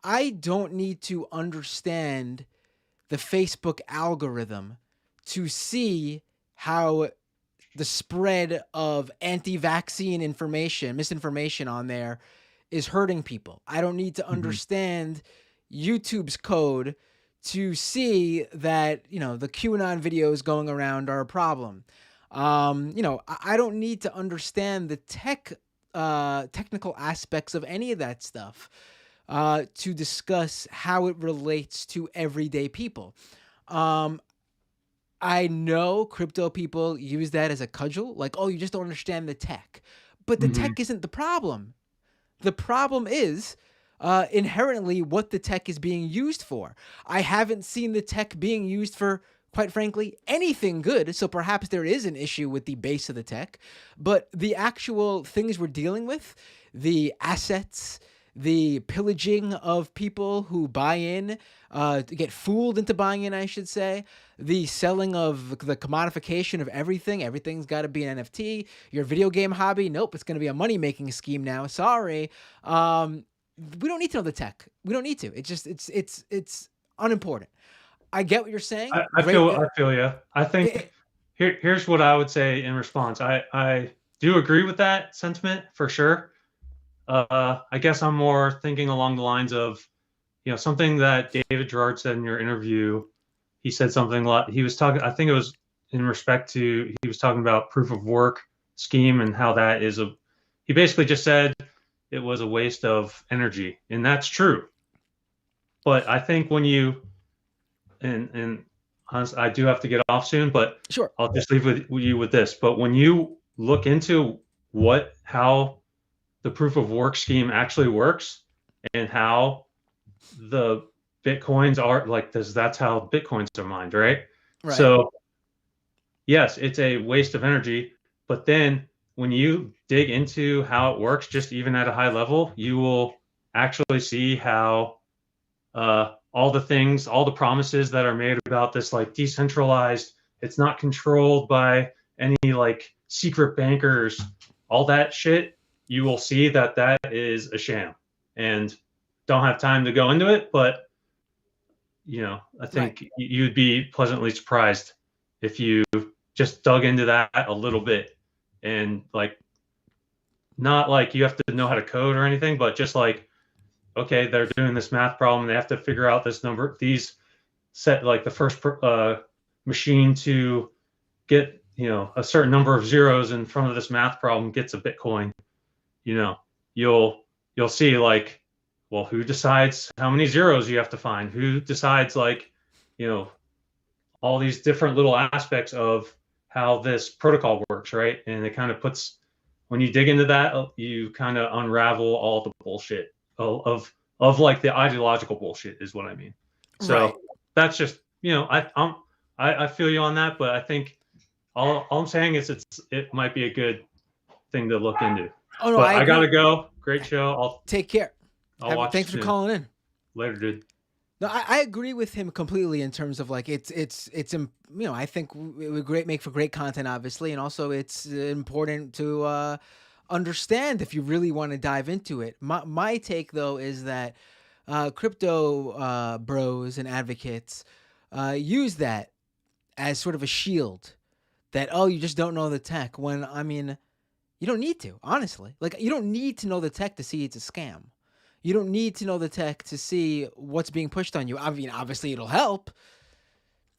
I don't need to understand the Facebook algorithm to see how the spread of anti-vaccine misinformation on there is hurting people. I don't need to understand YouTube's code to see that, the QAnon videos going around are a problem. I don't need to understand the technical aspects of any of that stuff to discuss how it relates to everyday people. I know crypto people use that as a cudgel, like, oh, you just don't understand the tech. But the tech isn't the problem. The problem is inherently what the tech is being used for. I haven't seen the tech being used for, quite frankly, anything good. So perhaps there is an issue with the base of the tech. But the actual things we're dealing with, the assets, the pillaging of people who buy in, to get fooled into buying in, I should say, the selling of the commodification of everything. Everything's got to be an NFT. Your video game hobby, nope, it's going to be a money-making scheme now. Sorry. We don't need to know the tech. We don't need to. It's unimportant. I get what you're saying. I feel you. I think here's what I would say in response. I do agree with that sentiment for sure. I guess I'm more thinking along the lines of, something that David Gerard said in your interview. He said something like he was talking. I think it was in respect to he was talking about proof of work scheme and how that is a. He basically just said it was a waste of energy, and that's true. But I think when you and honestly, I do have to get off soon, but Sure. I'll just leave with you with this. But when you look into how the proof of work scheme actually works and how the bitcoins are like this, that's how bitcoins are mined, right? Right. So yes, it's a waste of energy, but then when you dig into how it works, just even at a high level, you will actually see how all the things, all the promises that are made about this like decentralized, it's not controlled by any like secret bankers, all that shit, you will see that that is a sham. And don't have time to go into it, but I think you'd be pleasantly surprised if you just dug into that a little bit, and like not like you have to know how to code or anything, but just like, okay, they're doing this math problem, they have to figure out this number, these set like the first machine to get a certain number of zeros in front of this math problem gets a Bitcoin. You'll see like, well, who decides how many zeros you have to find? Who decides like, all these different little aspects of how this protocol works, right? And it kind of puts, when you dig into that, you kind of unravel all the bullshit of like the ideological bullshit is what I mean. So that's just, I feel you on that, but I think all I'm saying is it might be a good thing to look into. Oh no, but I gotta go. Great show. I'll take care. I'll watch. Thanks for calling in. Later, dude. No, I agree with him completely in terms of like it's I think it would make for great content, obviously, and also it's important to understand if you really want to dive into it. My take though is that crypto bros and advocates use that as sort of a shield that, oh, you just don't know the tech, when I mean you don't need to, honestly. Like, you don't need to know the tech to see it's a scam. You don't need to know the tech to see what's being pushed on you. I mean, obviously it'll help.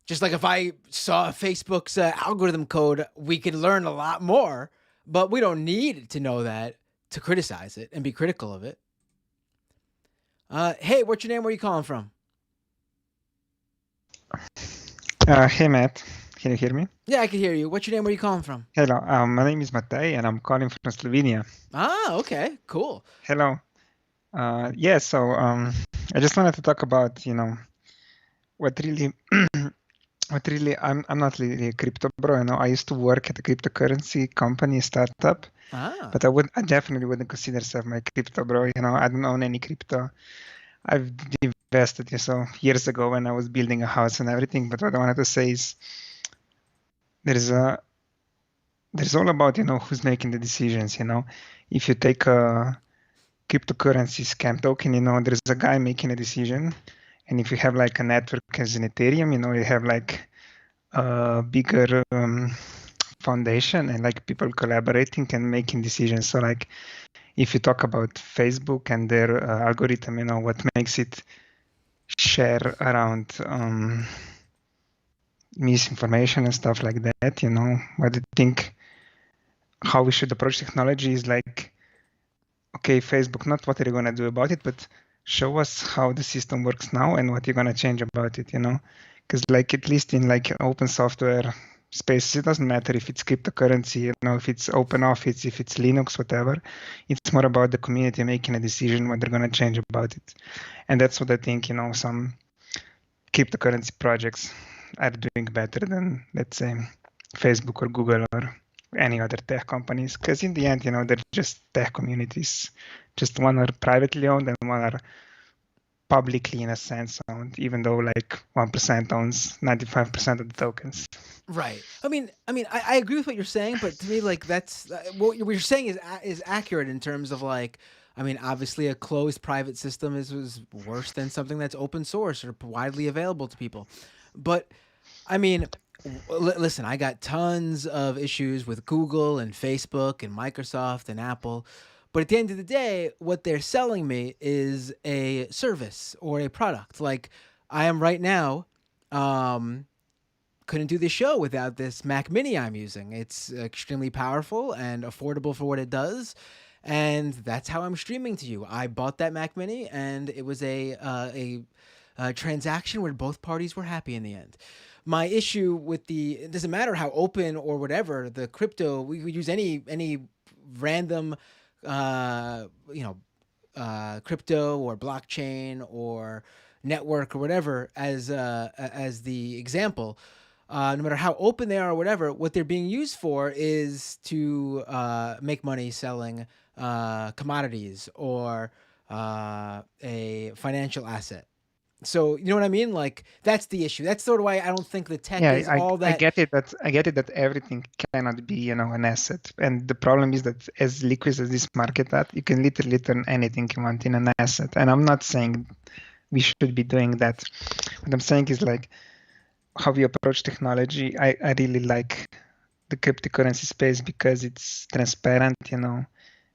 Just like if I saw Facebook's algorithm code, we could learn a lot more, but we don't need to know that to criticize it and be critical of it. Hey, what's your name? Where are you calling from? Hey, Matt. Can you hear me? Yeah, I can hear you. What's your name? Where are you calling from? Hello. My name is Matej, and I'm calling from Slovenia. Ah, okay. Cool. Hello. Yeah, so I just wanted to talk about, what really, I'm not really a crypto bro. I used to work at a cryptocurrency company startup, but I definitely wouldn't consider myself my crypto bro. I don't own any crypto. I've invested years ago when I was building a house and everything. But what I wanted to say is there's all about, who's making the decisions. If you take a cryptocurrency scam token, there's a guy making a decision. And if you have like a network as in Ethereum, you have like a bigger foundation and like people collaborating and making decisions. So like if you talk about Facebook and their algorithm, what makes it share around misinformation and stuff like that, what I think how we should approach technology is like, okay, Facebook, not what are you going to do about it, but show us how the system works now and what you're going to change about it, because like at least in like open software space, it doesn't matter if it's cryptocurrency, if it's open office, if it's Linux, whatever. It's more about the community making a decision what they're going to change about it. And that's what I think, some cryptocurrency projects are doing better than, let's say, Facebook or Google or any other tech companies, because in the end, they're just tech communities. Just one are privately owned and one are publicly, in a sense, owned, even though like 1% owns 95% of the tokens. Right. I mean, I agree with what you're saying, but to me, like that's what you're saying is accurate in terms of like, I mean, obviously a closed private system is worse than something that's open source or widely available to people. But I mean, Listen, I got tons of issues with Google and Facebook and Microsoft and Apple. But at the end of the day, what they're selling me is a service or a product. Like I am right now, couldn't do this show without this Mac Mini I'm using. It's extremely powerful and affordable for what it does. And that's how I'm streaming to you. I bought that Mac Mini, and it was a transaction where both parties were happy in the end. My issue with it doesn't matter how open or whatever the crypto. We could use any random, crypto or blockchain or network or whatever as the example. No matter how open they are or whatever, what they're being used for is to make money selling commodities or a financial asset. So you know what I mean? Like that's the issue. That's sort of why I don't think the tech is all that. I get it that everything cannot be, an asset. And the problem is that as liquid as this market that you can literally turn anything you want in an asset. And I'm not saying we should be doing that. What I'm saying is like how we approach technology. I really like the cryptocurrency space because it's transparent,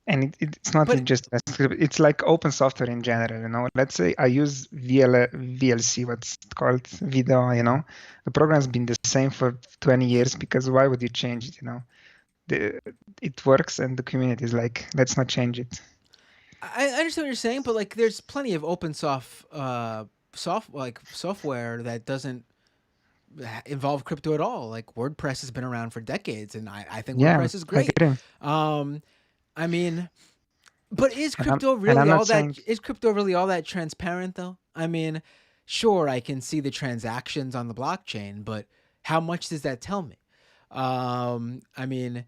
and it's not just it's like open software in general. Let's say I use VLC, what's it called, video. The program's been the same for 20 years because why would you change it? It works, and the community is like, let's not change it. I understand what you're saying, but like there's plenty of open software that doesn't involve crypto at all. Like WordPress has been around for decades, and I think WordPress is great. I mean, but is crypto really all that? Is crypto really all that transparent, though? I mean, sure, I can see the transactions on the blockchain, but how much does that tell me? I mean,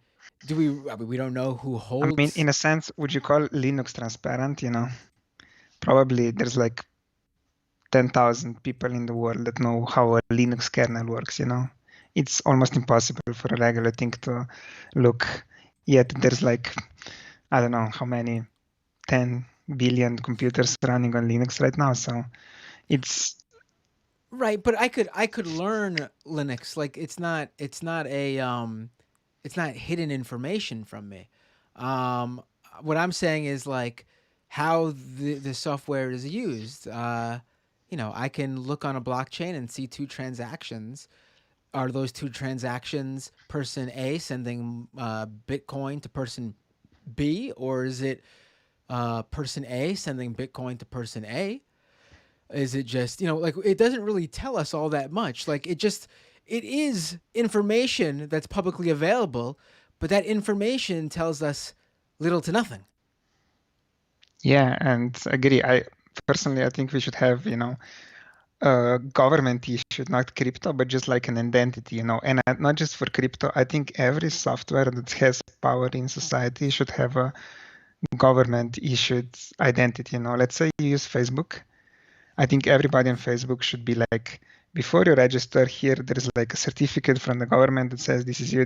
we don't know who holds. I mean, in a sense, would you call Linux transparent? Probably there's like 10,000 people in the world that know how a Linux kernel works. It's almost impossible for a regular thing to look. Yet there's like, I don't know how many, 10 billion computers running on Linux right now. So it's right. But I could learn Linux. Like it's not hidden information from me. What I'm saying is like how the software is used. I can look on a blockchain and see two transactions. Are those two transactions person A sending Bitcoin to person B, or is it person A sending Bitcoin to person A? Is it just, like it doesn't really tell us all that much. Like it is information that's publicly available, but that information tells us little to nothing. Yeah, and I agree. I think we should have, government issue, not crypto, but just like an identity, and not just for crypto. I think every software that has power in society should have a government issued identity. Let's say you use Facebook. I think everybody on Facebook should be like, before you register here, there's like a certificate from the government that says this is you,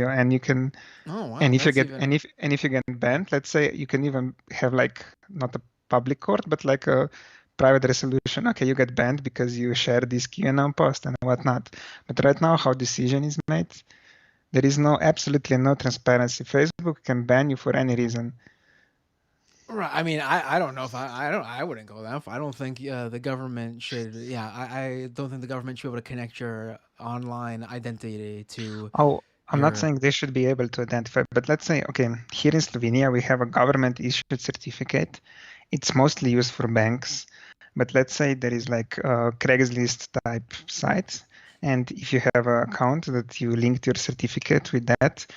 and you can. Oh wow! And if you get if you get banned, let's say you can even have like not a public court, but like a private resolution. Okay, you get banned because you share this QAnon post and whatnot. But right now, how decision is made, there is absolutely no transparency. Facebook can ban you for any reason. Right. I mean, I don't know if I wouldn't go that far. I don't think the government should. Yeah, I don't think the government should be able to connect your online identity to. Oh, I'm not saying they should be able to identify, but let's say, okay, here in Slovenia we have a government issued certificate. It's mostly used for banks, but let's say there is like a Craigslist type site. And if you have an account that you linked your certificate with that,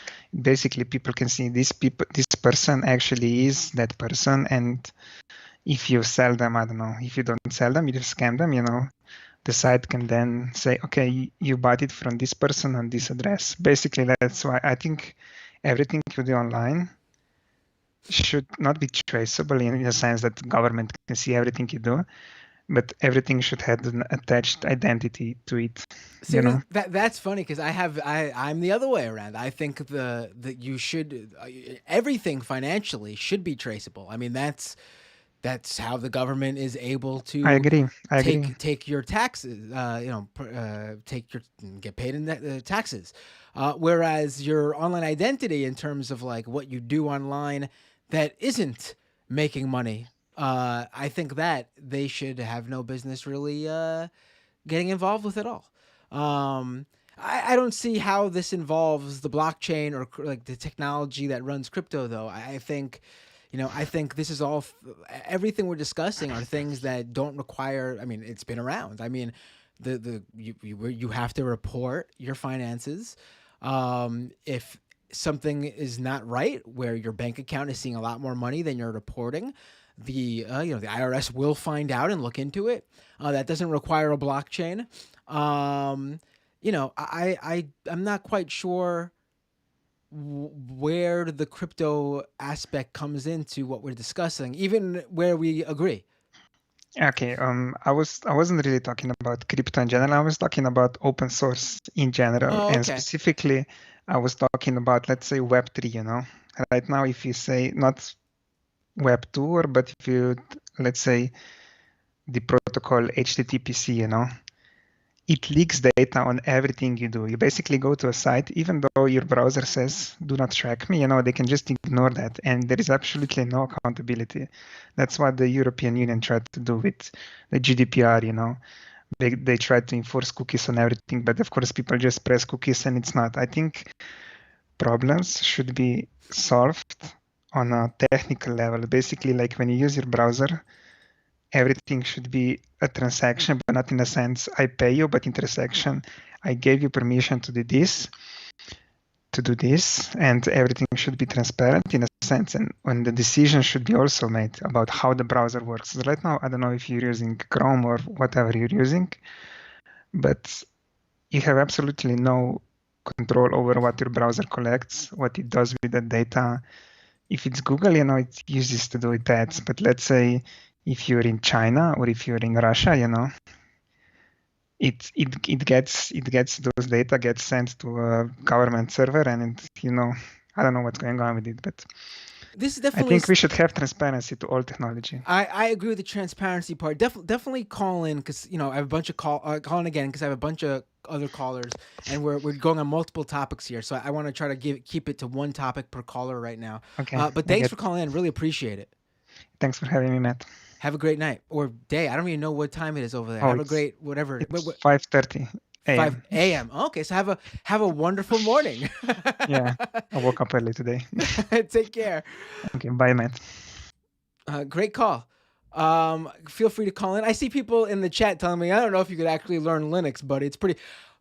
basically people can see this person actually is that person. And if you sell them, I don't know, if you don't sell them, you just scam them, the site can then say, okay, you bought it from this person on this address. Basically, that's why I think everything you do online should not be traceable in the sense that the government can see everything you do, but everything should have an attached identity to it. See, that's funny because I'm the other way around. I think that you should everything financially should be traceable. I mean, that's that's how the government is able to I agree. I agree. take your taxes, get paid in taxes. Whereas your online identity, in terms of like what you do online that isn't making money, I think that they should have no business really getting involved with at all. I don't see how this involves the blockchain or like the technology that runs crypto, though. I think, I think this is all, everything we're discussing are things that don't require, I mean, it's been around. I mean, you have to report your finances. If something is not right, where your bank account is seeing a lot more money than you're reporting, the the IRS will find out and look into it. That doesn't require a blockchain. I'm not quite sure where the crypto aspect comes into what we're discussing, even where we agree. Okay. I wasn't really talking about crypto in general. I was talking about open source in general, Oh, and okay. specifically, I was talking about, let's say, Web3. Right now, if you say not Web2, but if you, let's say, the protocol HTTPC, it leaks data on everything you do. You basically go to a site, even though your browser says, do not track me, they can just ignore that. And there is absolutely no accountability. That's what the European Union tried to do with the GDPR, They tried to enforce cookies on everything, but of course people just press cookies and it's not. I think problems should be solved on a technical level. Basically, like when you use your browser, everything should be a transaction, but not in the sense I pay you, but in transaction, I gave you permission to do this, and everything should be transparent in a sense. And when the decision should be also made about how the browser works. So right now, I don't know if you're using Chrome or whatever you're using, but you have absolutely no control over what your browser collects, what it does with the data. If it's Google, it uses to do with ads, but let's say if you're in China or if you're in Russia, it gets those data gets sent to a government server, and I don't know what's going on with it, but This is I definitely. think we should have transparency to all technology. I agree with the transparency part. Definitely call in, because I have a bunch of calling again, because I have a bunch of other callers, and we're going on multiple topics here. So I want to try to keep it to one topic per caller right now. Okay. But thanks for calling in. Really appreciate it. Thanks for having me, Matt. Have a great night or day. I don't even know what time it is over there. Oh, have a great whatever. It's 5:30 a.m. 5 a.m. Okay, so have a wonderful morning. Yeah, I woke up early today. Take care. Okay, bye, Matt. Great call. Feel free to call in. I see people in the chat telling me, I don't know if you could actually learn Linux, but it's pretty.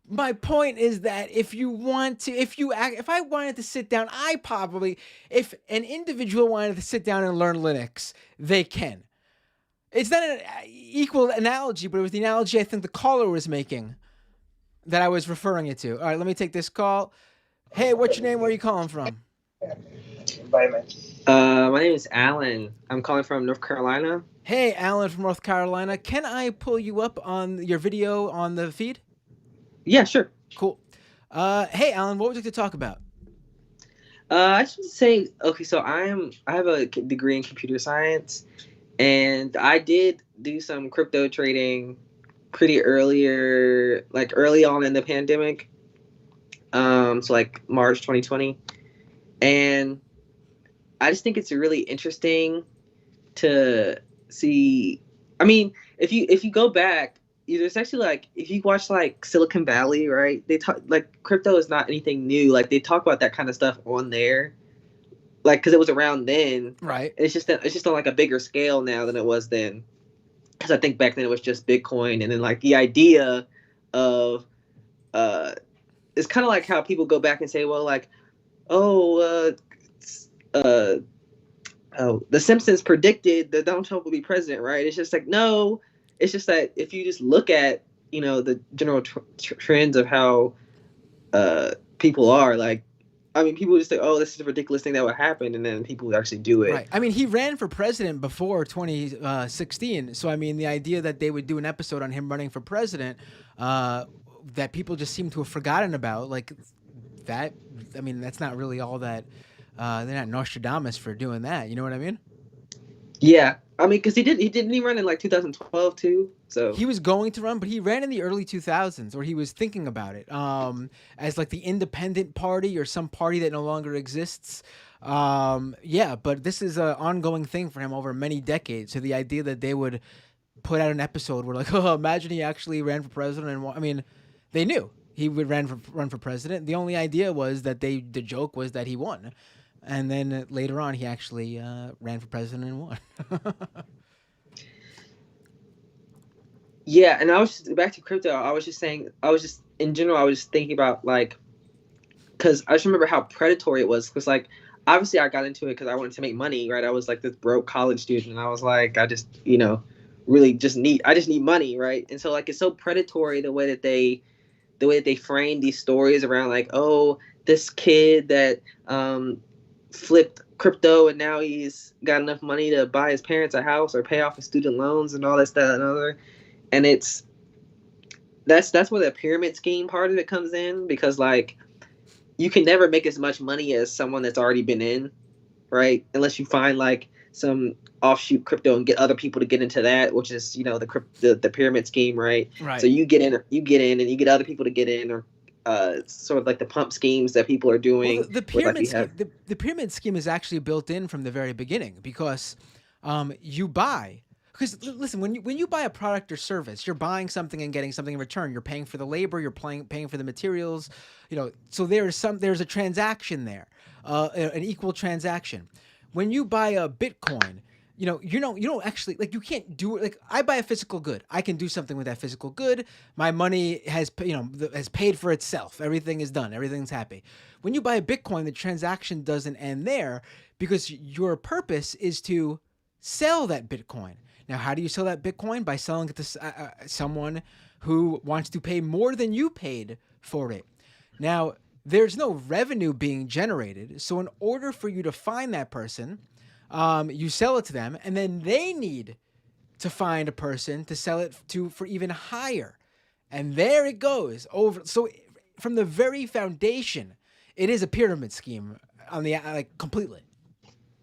My point is that if I wanted to sit down, if an individual wanted to sit down and learn Linux, they can. It's not an equal analogy, but it was the analogy I think the caller was making that I was referring it to. All right, let me take this call. Hey, what's your name? Where are you calling from? Bye, Matt. My name is Alan. I'm calling from North Carolina. Hey, Alan from North Carolina. Can I pull you up on your video on the feed? Yeah, sure. Cool. Hey, Alan, what would you like to talk about? I just want to say, okay, so I have a degree in computer science, and I did do some crypto trading pretty early on in the pandemic. So like March 2020. And I just think it's really interesting to see. I mean, if you go back, there's actually like, if you watch like Silicon Valley, right? They talk like crypto is not anything new. Like they talk about that kind of stuff on there, like because it was around then. Right. It's just on like a bigger scale now than it was then. Because I think back then it was just Bitcoin, and then like the idea of it's kind of like how people go back and say, well, like, the Simpsons predicted that Donald Trump would be president, right? It's just like, no, it's just that if you just look at, the general trends of how people are, like, I mean, people just say, oh, this is a ridiculous thing that would happen, and then people would actually do it. Right. I mean, he ran for president before 2016, so I mean, the idea that they would do an episode on him running for president, that people just seem to have forgotten about, like that. I mean, that's not really all that. They're not Nostradamus for doing that. You know what I mean? Yeah, I mean, because he didn't run in like 2012 too. So He was going to run, but he ran in the early 2000s, or he was thinking about it, as like the independent party or some party that no longer exists. Yeah, but this is an ongoing thing for him over many decades. So the idea that they would put out an episode where like, oh, imagine he actually ran for president and won. I mean, they knew he would run for president. The only idea was that the joke was that he won, and then later on he actually ran for president and won. yeah, and I was just, back to crypto. I was just saying, I was just in general, I was just thinking about like, because I just remember how predatory it was. Because like, obviously, I got into it because I wanted to make money, right? I was like this broke college student, and I was like, I just, really just need, I just need money, right? And so like, it's so predatory the way that they frame these stories around like, oh, this kid that flipped crypto and now he's got enough money to buy his parents a house or pay off his student loans and all this, that, and other. And that's where the pyramid scheme part of it comes in, because like you can never make as much money as someone that's already been in, right? Unless you find like some offshoot crypto and get other people to get into that, which is the pyramid scheme, right? Right. So you get in, and you get other people to get in, or sort of like the pump schemes that people are doing. Well, the pyramid scheme, the pyramid scheme is actually built in from the very beginning, because you buy. Because listen, when you buy a product or service, you're buying something and getting something in return. You're paying for the labor, you're paying for the materials, So there's a transaction there, an equal transaction. When you buy a Bitcoin, you don't actually, like, you can't do it. Like, I buy a physical good, I can do something with that physical good. My money has paid for itself. Everything is done. Everything's happy. When you buy a Bitcoin, the transaction doesn't end there, because your purpose is to sell that Bitcoin. Now, how do you sell that Bitcoin? By selling it to someone who wants to pay more than you paid for it. Now, there's no revenue being generated. So in order for you to find that person, you sell it to them, and then they need to find a person to sell it to for even higher. And there it goes over. So from the very foundation, it is a pyramid scheme on the completely.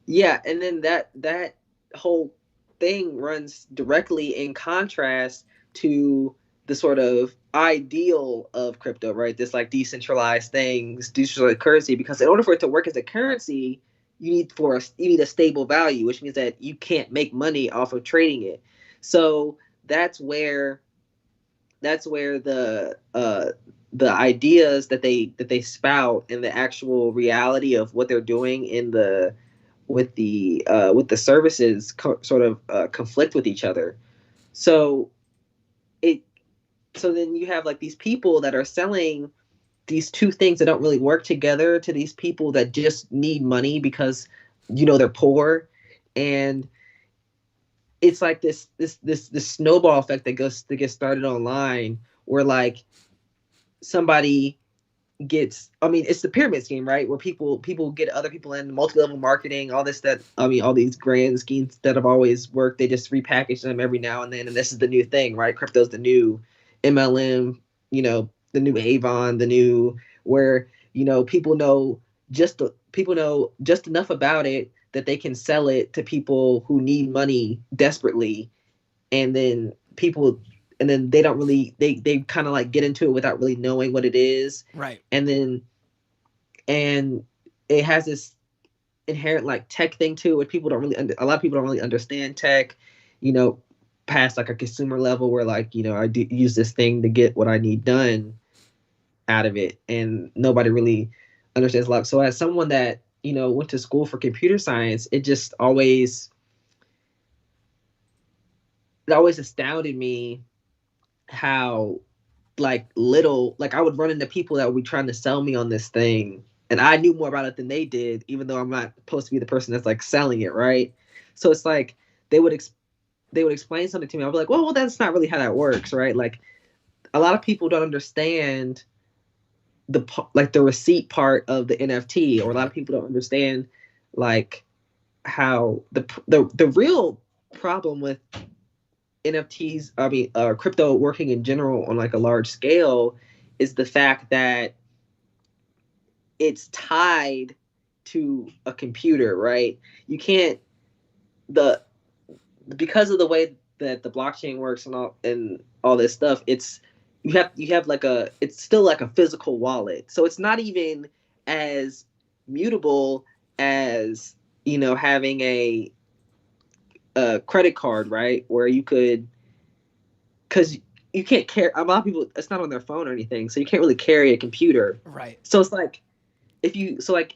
Yeah, and then that whole thing runs directly in contrast to the sort of ideal of crypto, right? This like decentralized things, decentralized currency, because in order for it to work as a currency, you need a stable value, which means that you can't make money off of trading it. So that's where the ideas that they spout and the actual reality of what they're doing with the services sort of conflict with each other. So then you have like these people that are selling these two things that don't really work together to these people that just need money because they're poor, and it's like this snowball effect that gets started online, where like somebody gets, I mean, it's the pyramid scheme, right? Where people get other people in, multi-level marketing, all this, that, I mean, all these grand schemes that have always worked, they just repackage them every now and then, and this is the new thing, right? Crypto's the new MLM, the new Avon, the new, where people know just enough about it that they can sell it to people who need money desperately, and then they don't really, they kind of like get into it without really knowing what it is. Right. And it has this inherent like tech thing too, which a lot of people don't really understand tech, past like a consumer level, where like, I do use this thing to get what I need done out of it, and nobody really understands a lot. So as someone that, went to school for computer science, it always astounded me how like little, like I would run into people that would be trying to sell me on this thing, and I knew more about it than they did, even though I'm not supposed to be the person that's like selling it, right? So it's like they would explain something to me, I'll be like, well, that's not really how that works, right? Like a lot of people don't understand the receipt part of the NFT, or a lot of people don't understand like how the real problem with NFTs, I mean, crypto working in general on like a large scale, is the fact that it's tied to a computer, right? You can't, the because of the way that the blockchain works and all this stuff, you have like it's still like a physical wallet. So it's not even as mutable as, having a credit card, right? Where you could, because you can't carry, a lot of people, it's not on their phone or anything, so you can't really carry a computer. Right. So it's like,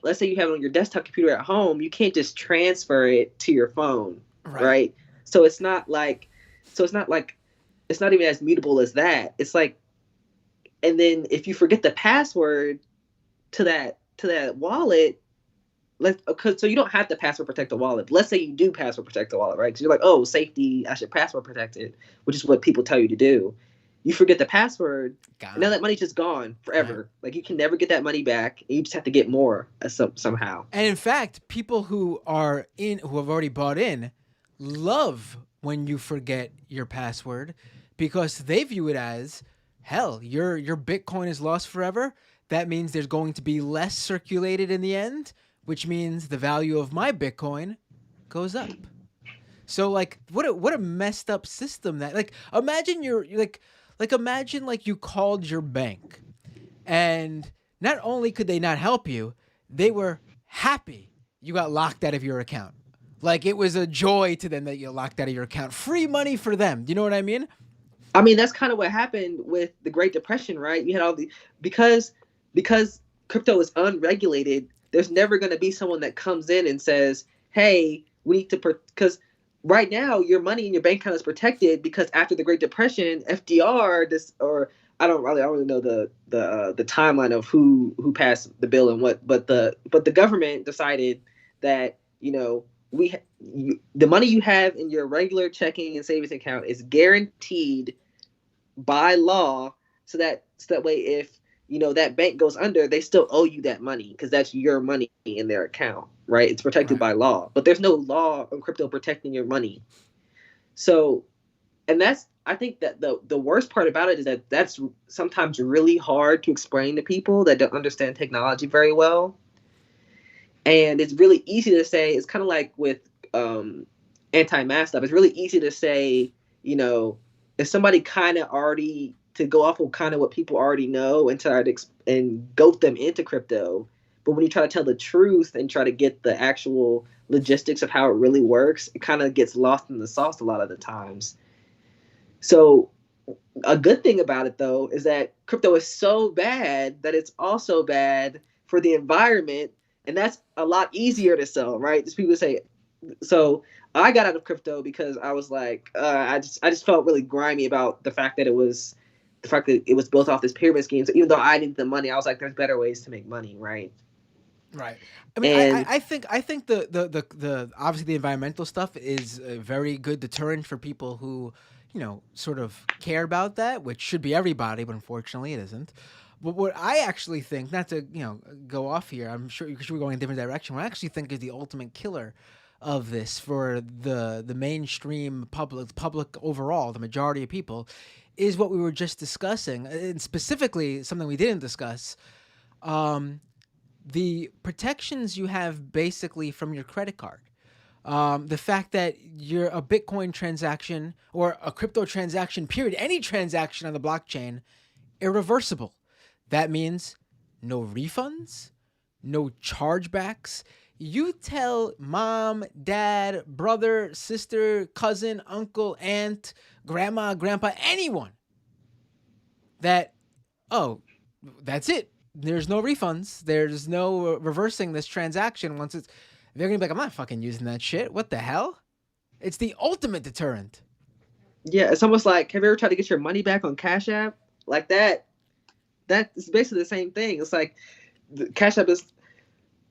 let's say you have it on your desktop computer at home, you can't just transfer it to your phone, right? So it's not even as mutable as that. It's like, and then if you forget the password to that wallet, so you don't have to password protect the wallet. But let's say you do password protect the wallet, right? Because you're like, oh, safety, I should password protect it, which is what people tell you to do. You forget the password, and now that money's just gone forever. Yeah. Like, you can never get that money back. And you just have to get more somehow. And in fact, people who have already bought in love when you forget your password, because they view it as, hell, your Bitcoin is lost forever. That means there's going to be less circulated in the end, which means the value of my Bitcoin goes up. So like, what a messed up system that, like, imagine imagine you called your bank, and not only could they not help you, they were happy you got locked out of your account. Like, it was a joy to them that you locked out of your account. Free money for them. Do you know what I mean? I mean, that's kind of what happened with the Great Depression, right? You had all because crypto is unregulated, there's never going to be someone that comes in and says, hey, we need to, because right now your money in your bank account is protected, because after the Great Depression, FDR, I don't really know the timeline of who passed the bill and what, but the government decided that, the money you have in your regular checking and savings account is guaranteed by law, so that way if that bank goes under, they still owe you that money, because that's your money in their account, right? It's protected by law, but there's no law on crypto protecting your money. So, and I think that the worst part about it is that that's sometimes really hard to explain to people that don't understand technology very well. And it's really easy to say, it's kind of like with anti-mask stuff. It's really easy to say, if somebody kind of already, to go off of kind of what people already know and try to and goat them into crypto. But when you try to tell the truth and try to get the actual logistics of how it really works, it kind of gets lost in the sauce a lot of the times. So a good thing about it, though, is that crypto is so bad that it's also bad for the environment. And that's a lot easier to sell, right? Just people say, so I got out of crypto because I was like, I just felt really grimy about the fact that it was built off this pyramid scheme. So even though I needed the money, I was like, there's better ways to make money, right? Right. I mean, I think the obviously the environmental stuff is a very good deterrent for people who, sort of care about that, which should be everybody, but unfortunately it isn't. But what I actually think, not to go off here, I'm sure we're going in a different direction. What I actually think is the ultimate killer of this for the mainstream public overall, the majority of people, is what we were just discussing, and specifically something we didn't discuss. The protections you have basically from your credit card. The fact that a Bitcoin transaction or a crypto transaction, period, any transaction on the blockchain, irreversible. That means no refunds, no chargebacks. You tell mom, dad, brother, sister, cousin, uncle, aunt, grandma, grandpa, anyone that, oh, that's it. There's no refunds. There's no reversing this transaction once it's... They're going to be like, I'm not fucking using that shit. What the hell? It's the ultimate deterrent. Yeah, it's almost like, have you ever tried to get your money back on Cash App? Like that is basically the same thing. It's like, the Cash App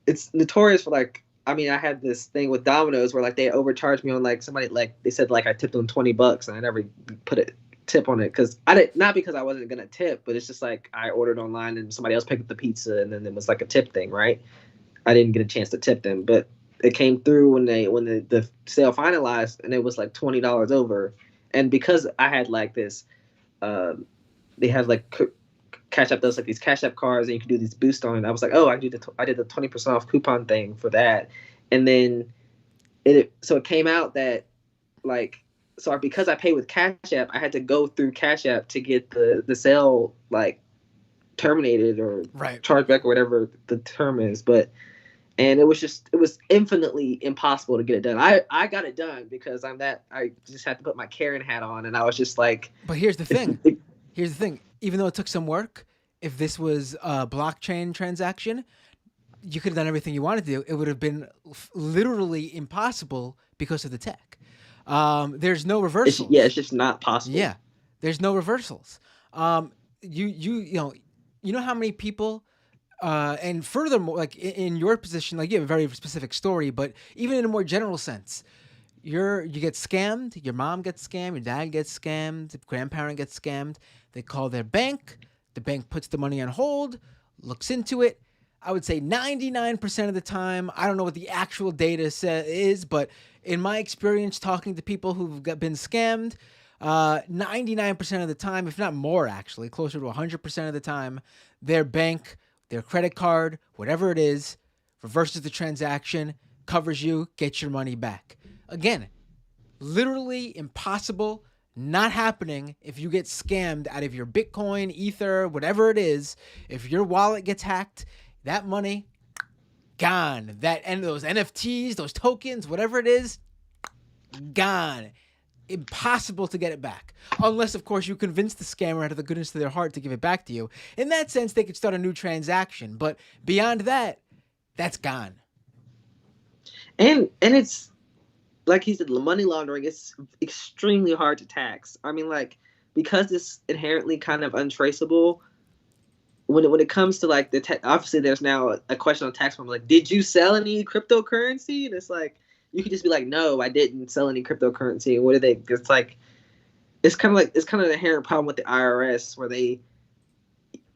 it's notorious for like, I mean, I had this thing with Domino's where like they overcharged me on like somebody, like they said like I tipped them $20 and I never put a tip on it because not because I wasn't going to tip, but it's just like I ordered online and somebody else picked up the pizza and then it was like a tip thing, right? I didn't get a chance to tip them, but it came through when the sale finalized and it was like $20 over. And because I had like this, they have like Cash App does like these Cash App cards and you can do these boosts on it. I was like, oh, I did the 20% off coupon thing for that. And then it came out that like, so because I paid with Cash App, I had to go through Cash App to get the sale like terminated or Right. charged back or whatever the term is. And it was infinitely impossible to get it done. I got it done because I just had to put my Karen hat on, and I was just like. But here's the thing. Even though it took some work, if this was a blockchain transaction, you could have done everything you wanted to do. It would have been literally impossible because of the tech. There's no reversals. It's just not possible. Yeah, there's no reversals. You know how many people, and furthermore, like in your position, like you have a very specific story, but even in a more general sense, you get scammed. Your mom gets scammed. Your dad gets scammed. The grandparent gets scammed. They call their bank. The bank puts the money on hold, looks into it. I would say 99% of the time, I don't know what the actual data is, but in my experience talking to people who've been scammed, 99% of the time, if not more actually, closer to 100% of the time, their bank, their credit card, whatever it is, reverses the transaction, covers you, gets your money back. Again, literally impossible, not happening if you get scammed out of your Bitcoin, Ether, whatever it is. If your wallet gets hacked, that money, gone. And those NFTs, those tokens, whatever it is, gone. Impossible to get it back. Unless, of course, you convince the scammer out of the goodness of their heart to give it back to you. In that sense, they could start a new transaction. But beyond that, that's gone. And it's, like he said, money laundering is extremely hard to tax. I mean, like, because it's inherently kind of untraceable, when it comes to like obviously there's now a question on tax form, like, did you sell any cryptocurrency? And it's like, you could just be like, no, I didn't sell any cryptocurrency. And what do they? It's like, it's kind of an inherent problem with the IRS where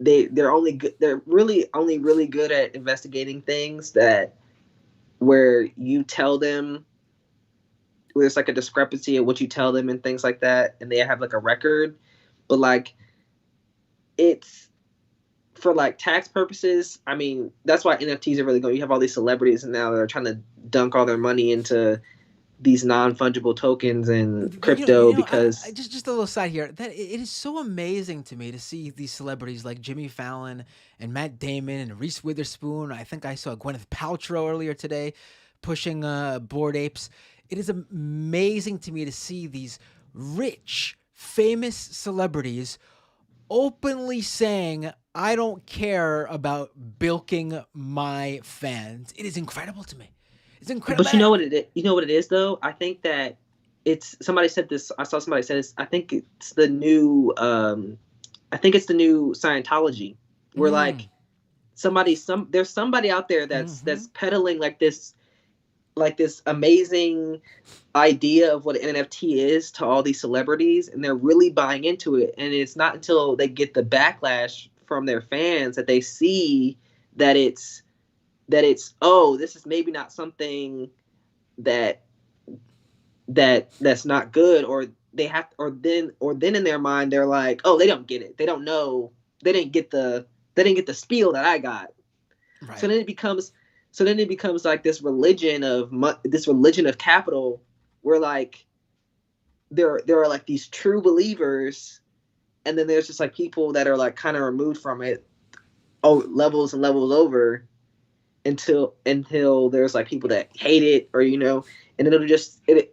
they're really only really good at investigating things where you tell them, where there's like a discrepancy in what you tell them and things like that, and they have like a record. But like, it's for like tax purposes. I mean, that's why NFTs are really going. You have all these celebrities and now they're trying to dunk all their money into these non-fungible tokens and crypto because just a little side here, that it is so amazing to me to see these celebrities like Jimmy Fallon and Matt Damon and Reese Witherspoon. I think I saw Gwyneth Paltrow earlier today pushing Bored Apes. It is amazing to me to see these rich, famous celebrities openly saying, I don't care about bilking my fans. It is incredible to me. It's incredible. But you know what it is though? I think that somebody said this. I saw somebody say this. I think it's the new Scientology where like there's somebody out there that's peddling like this amazing idea of what an NFT is to all these celebrities, and they're really buying into it. And it's not until they get the backlash from their fans that they see that it's this is maybe not something that's not good, or they have, or then in their mind they're like, oh, they don't get it, they don't know, they didn't get the spiel that I got. Right. So then it becomes like this religion of capital, where like there are like these true believers, and then there's just like people that are like kind of removed from it, levels and levels over, until there's like people that hate it, or and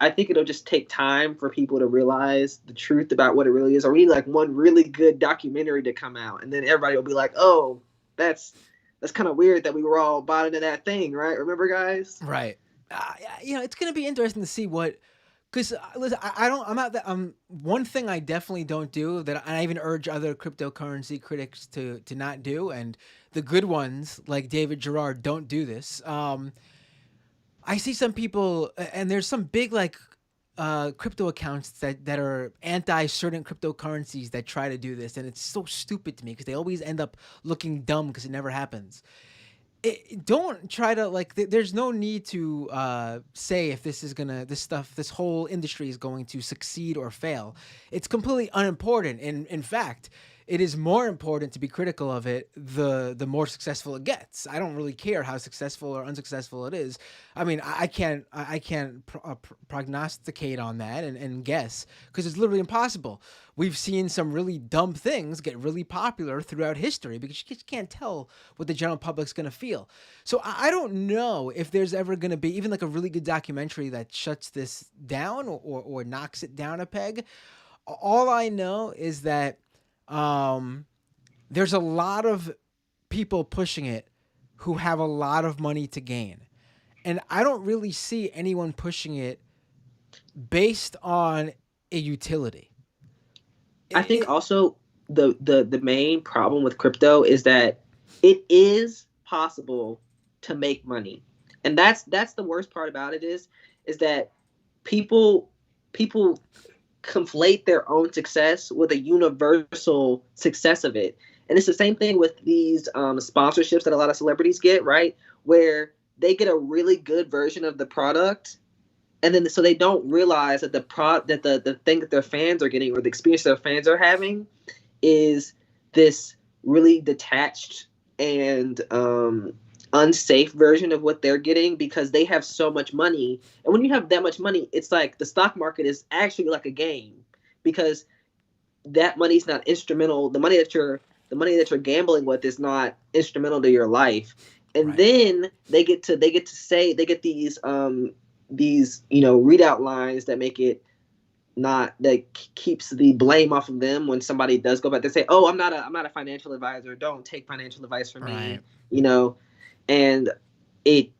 I think it'll just take time for people to realize the truth about what it really is, or we need like one really good documentary to come out, and then everybody will be like, oh, that's kind of weird that we were all bought into that thing, right? Remember, guys? Right. It's going to be interesting to see what, because listen, one thing I definitely don't do, that I even urge other cryptocurrency critics to not do, and the good ones like David Gerard don't do this. I see some people, and there's some big like crypto accounts that are anti certain cryptocurrencies that try to do this, and it's so stupid to me because they always end up looking dumb because it never happens. Don't try to like. There's no need to say if this whole industry is going to succeed or fail. It's completely unimportant. In fact, it is more important to be critical of it the more successful it gets. I don't really care how successful or unsuccessful it is. I mean, I can't prognosticate on that and guess, because it's literally impossible. We've seen some really dumb things get really popular throughout history because you just can't tell what the general public's going to feel. So I don't know if there's ever going to be even like a really good documentary that shuts this down or knocks it down a peg. All I know is that there's a lot of people pushing it who have a lot of money to gain. And I don't really see anyone pushing it based on a utility. I think also the main problem with crypto is that it is possible to make money. And that's the worst part about it is that people conflate their own success with a universal success of it. And it's the same thing with these sponsorships that a lot of celebrities get, right? Where they get a really good version of the product, and then so they don't realize that the thing that their fans are getting, or the experience their fans are having, is this really detached and unsafe version of what they're getting, because they have so much money. And when you have that much money, it's like the stock market is actually like a game, because that money's not instrumental. The money that you're gambling with is not instrumental to your life. And Right. then they get these readout lines that make it keeps the blame off of them when somebody does go back. They say, "Oh, I'm not a financial advisor. Don't take financial advice from Right. me." And it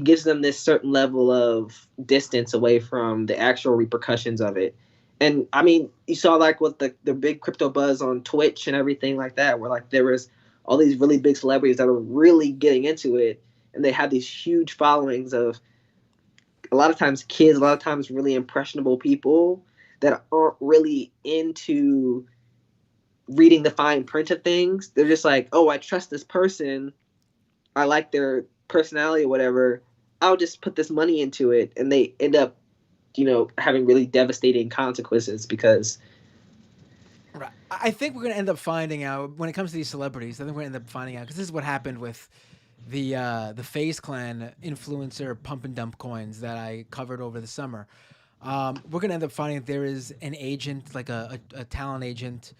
gives them this certain level of distance away from the actual repercussions of it. And I mean, you saw like with the big crypto buzz on Twitch and everything like that, where like there was all these really big celebrities that were really getting into it, and they had these huge followings of a lot of times kids, a lot of times really impressionable people that aren't really into reading the fine print of things. They're just like, "Oh, I trust this person. I like their personality or whatever. I'll just put this money into it." And they end up, having really devastating consequences because. Right. I think we're going to end up finding out when it comes to these celebrities. I think we're going to end up finding out, because this is what happened with the FaZe Clan influencer pump and dump coins that I covered over the summer. We're going to end up finding that there is an agent, like a talent agent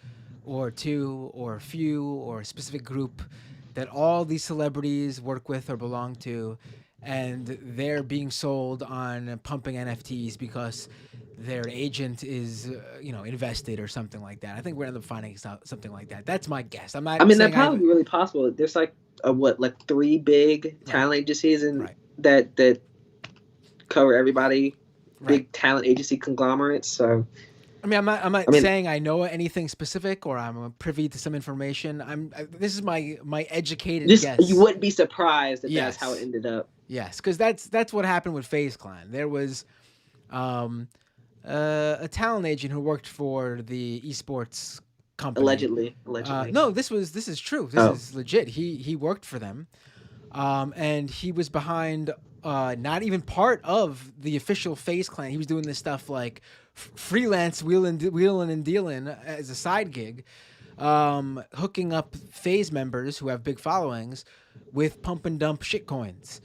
or two or a few or a specific group that all these celebrities work with or belong to, and they're being sold on pumping NFTs because their agent is, invested or something like that. I think we're gonna end up finding something like that. That's my guess. I'm not. I mean, saying that probably be really possible. There's like three big talent agencies Right. that cover everybody, Right. big talent agency conglomerates. So. I mean, I'm not saying I know anything specific or I'm privy to some information. This is my educated guess. You wouldn't be surprised if Yes. that's how it ended up. Yes, because that's what happened with FaZe Clan. There was a talent agent who worked for the esports company. Allegedly. No, this is true. This is legit. He worked for them, and he was behind. Not even part of the official FaZe Clan. He was doing this stuff like freelance wheeling and dealing as a side gig, hooking up FaZe members who have big followings with pump and dump shitcoins.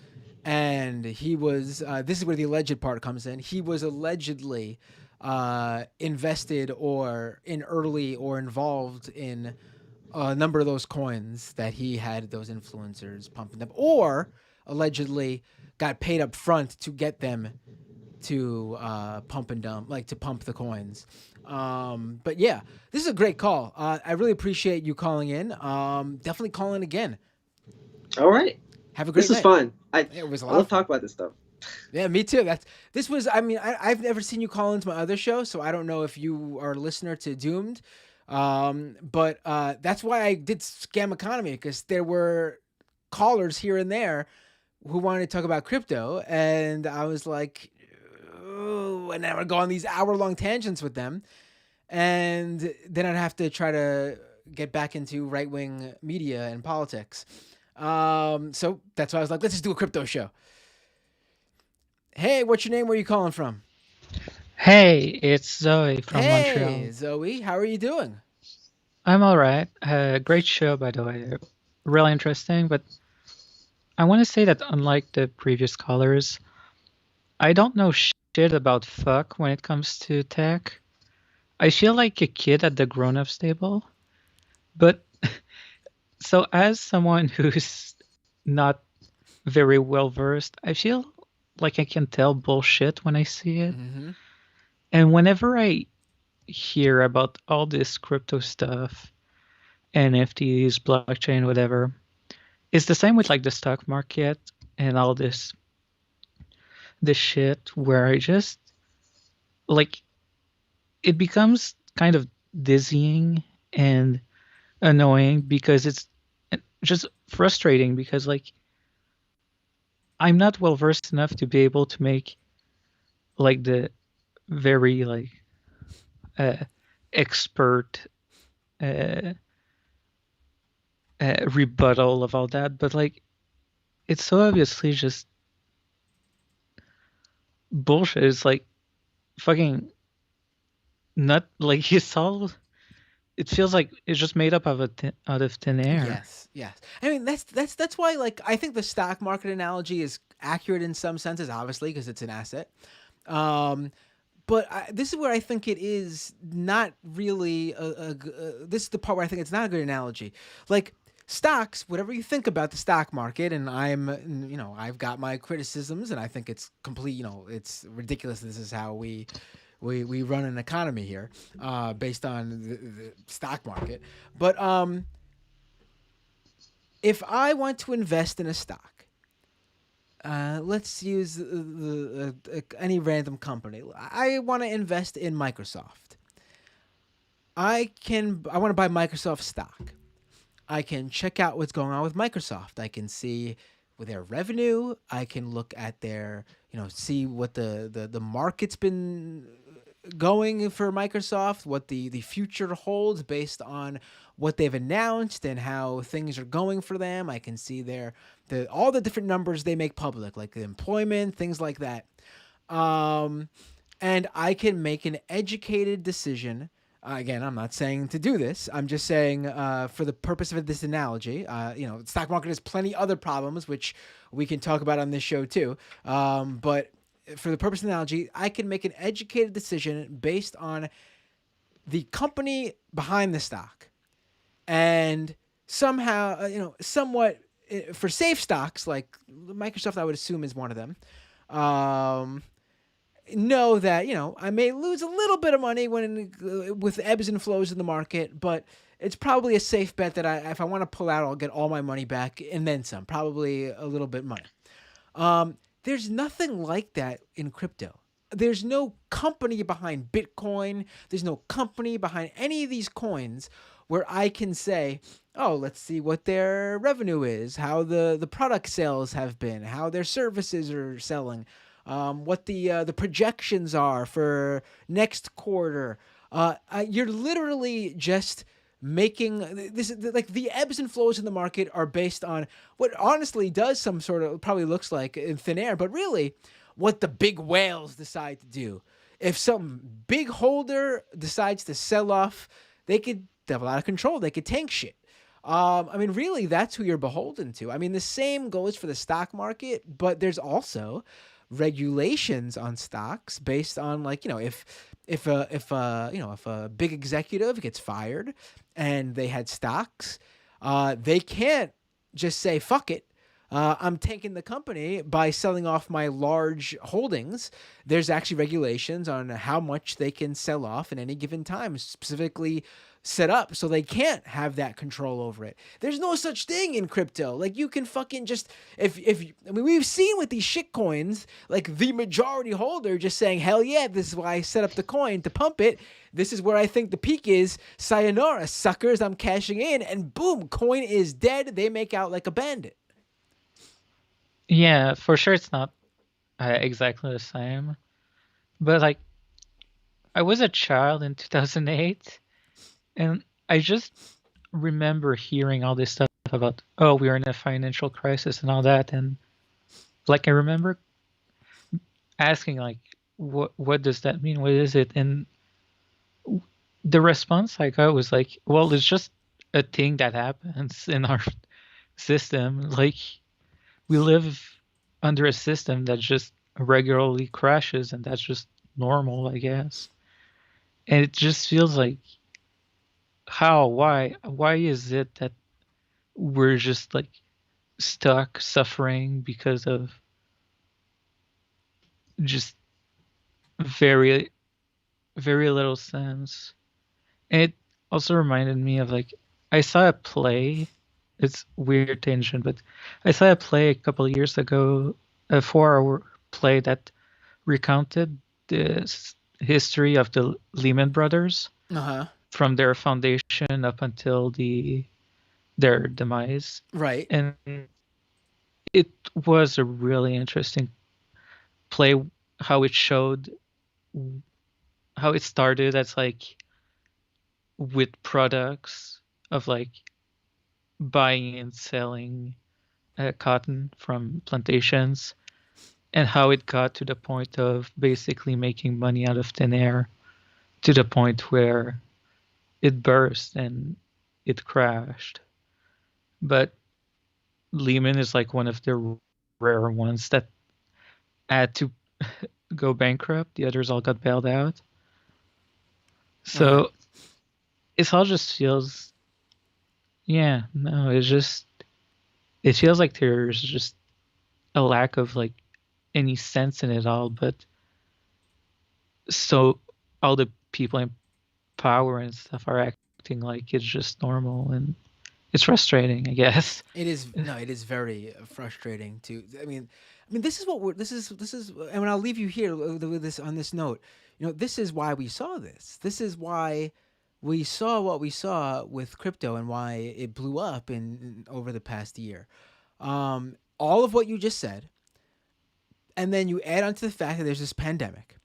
And he was, this is where the alleged part comes in. He was allegedly invested or in early or involved in a number of those coins that he had those influencers pumping them, or allegedly got paid up front to get them to pump and dump, like to pump the coins. But yeah, this is a great call. I really appreciate you calling in. Definitely call in again. All right. Have a great night. This was fun. It was a I lot love of fun. talking about this stuff. Yeah, me too. I've never seen you call into my other show, so I don't know if you are a listener to Doomed. But that's why I did Scam Economy, because there were callers here and there who wanted to talk about crypto, and I was like, oh, and I would go on these hour-long tangents with them, and then I'd have to try to get back into right-wing media and politics. So that's why I was like, let's just do a crypto show. Hey, what's your name? Where are you calling from? Hey, it's Zoe from Hey, Montreal. Zoe, how are you doing? I'm all right. Great show, by the way. Really interesting, but I want to say that unlike the previous callers, I don't know shit about fuck when it comes to tech. I feel like a kid at the grown-ups table. But so as someone who's not very well versed, I feel like I can tell bullshit when I see it. Mm-hmm. And whenever I hear about all this crypto stuff, NFTs, blockchain, whatever, it's the same with like the stock market and all this shit where I just like it becomes kind of dizzying and annoying because it's just frustrating because like I'm not well versed enough to be able to make like the very like uh, expert uh, rebuttal of all that, but like it's so obviously just bullshit. It's like fucking not like it's all. It feels like it's just made up of out of thin air. Yes, yes. I mean, that's why, like, I think the stock market analogy is accurate in some senses, obviously, because it's an asset. Um, but this is where I think it is not really this is the part where I think it's not a good analogy. Like stocks, whatever you think about the stock market, and I've got my criticisms, and I think it's complete, it's ridiculous. This is how we run an economy here, based on the stock market. But if I want to invest in a stock, let's use any random company. I want to invest in Microsoft. I want to buy Microsoft stock. I can check out what's going on with Microsoft. I can see with their revenue. I can look at their, see what the market's been going for Microsoft, what the future holds based on what they've announced and how things are going for them. I can see all the different numbers they make public, like the employment, things like that. And I can make an educated decision. Again, I'm not saying to do this. I'm just saying for the purpose of this analogy, the stock market has plenty other problems, which we can talk about on this show too. But for the purpose of the analogy, I can make an educated decision based on the company behind the stock. And somehow, somewhat for safe stocks, like Microsoft, I would assume is one of them, know that, I may lose a little bit of money with ebbs and flows in the market, but it's probably a safe bet that if I want to pull out, I'll get all my money back and then some, probably a little bit money. There's nothing like that in crypto. There's no company behind Bitcoin. There's no company behind any of these coins where I can say, oh, let's see what their revenue is, how the product sales have been, how their services are selling, what the projections are for next quarter. You're literally just making this, like, the ebbs and flows in the market are based on what honestly does some sort of, probably looks like in thin air, but really what the big whales decide to do. If some big holder decides to sell off, they have a lot of control. They could tank shit. Really, that's who you're beholden to. The same goes for the stock market, but there's also regulations on stocks based on, like, if a big executive gets fired and they had stocks, they can't just say fuck it. I'm tanking the company by selling off my large holdings. There's actually regulations on how much they can sell off in any given time, specifically set up so they can't have that control over it. There's no such thing in crypto. Like, you can fucking just, we've seen with these shit coins, like, the majority holder just saying, hell yeah, this is why I set up the coin to pump it. This is where I think the peak is. Sayonara, suckers, I'm cashing in. And boom, coin is dead. They make out like a bandit. Yeah, for sure it's not exactly the same. But like, I was a child in 2008, and I just remember hearing all this stuff about, oh, we are in a financial crisis and all that, and like I remember asking, like, what does that mean? What is it? And the response I got was like, well, it's just a thing that happens in our system. Like, we live under a system that just regularly crashes, and that's just normal, I guess. And it just feels like, why is it that we're just like stuck suffering because of just very, very little sense? And it also reminded me of like, I saw a play. It's weird tangent, but I saw a play a couple of years ago, a 4-hour play that recounted the history of the Lehman Brothers Uh-huh. from their foundation up until their demise. Right. And it was a really interesting play, how it showed how it started as like with products of like buying and selling cotton from plantations, and how it got to the point of basically making money out of thin air, to the point where it burst and it crashed. But Lehman is like one of the rare ones that had to go bankrupt. The others all got bailed out. So it all just feels, yeah, no, it feels like there's just a lack of like any sense in it all. But so all the people in power and stuff are acting like it's just normal, and it's frustrating, I guess. It is it is very frustrating to. I mean, this is what we're. This is, and I'll leave you here with this on this note. This is why we saw this. This is why we saw what we saw with crypto and why it blew up in over the past year. All of what you just said, and then you add on to the fact that there's this pandemic,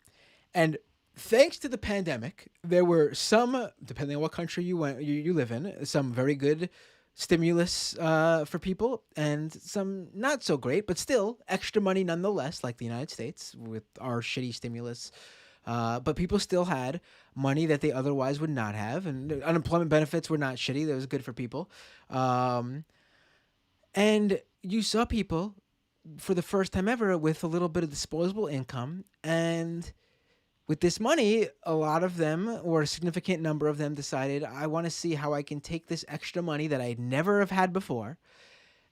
and thanks to the pandemic, there were some, depending on what country you live in, some very good stimulus for people, and some not so great, but still extra money nonetheless, like the United States with our shitty stimulus. But people still had money that they otherwise would not have, and unemployment benefits were not shitty. That was good for people. And you saw people for the first time ever with a little bit of disposable income, and with this money, a lot of them, or a significant number of them, decided, I want to see how I can take this extra money that I never have had before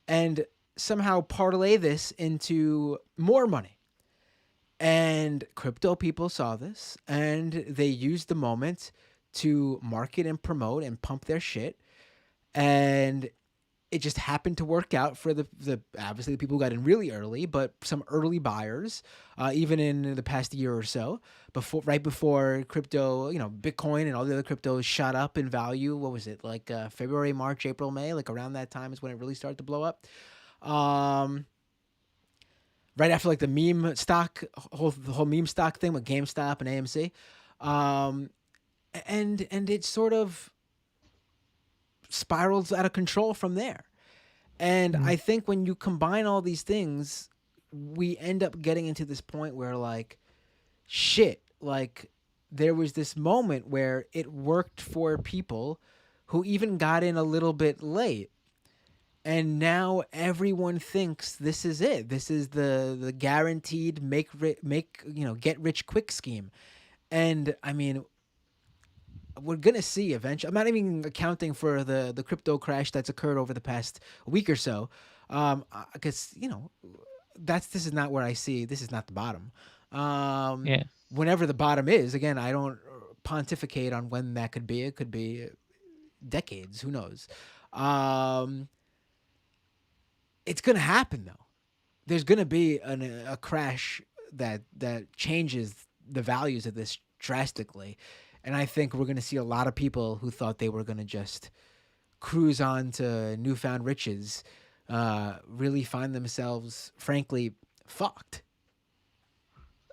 and somehow parlay this into more money. And crypto people saw this, and they used the moment to market and promote and pump their shit. And it just happened to work out for the obviously the people who got in really early, but some early buyers, even in the past year or so, right before crypto, Bitcoin and all the other cryptos shot up in value. What was it, like February, March, April, May? Like around that time is when it really started to blow up. Right after like the meme stock, the whole meme stock thing with GameStop and AMC, and it sort of spirals out of control from there. And I think when you combine all these things, we end up getting into this point where like, shit, like there was this moment where it worked for people who even got in a little bit late. And now everyone thinks this is it. This is the guaranteed get rich quick scheme. And I mean, we're going to see eventually. I'm not even accounting for the crypto crash that's occurred over the past week or so. Because, this is not where I see, this is not the bottom. Yeah. Whenever the bottom is, again, I don't pontificate on when that could be. It could be decades. Who knows? It's going to happen, though. There's going to be a crash that changes the values of this drastically. And I think we're going to see a lot of people who thought they were going to just cruise on to newfound riches really find themselves, frankly, fucked.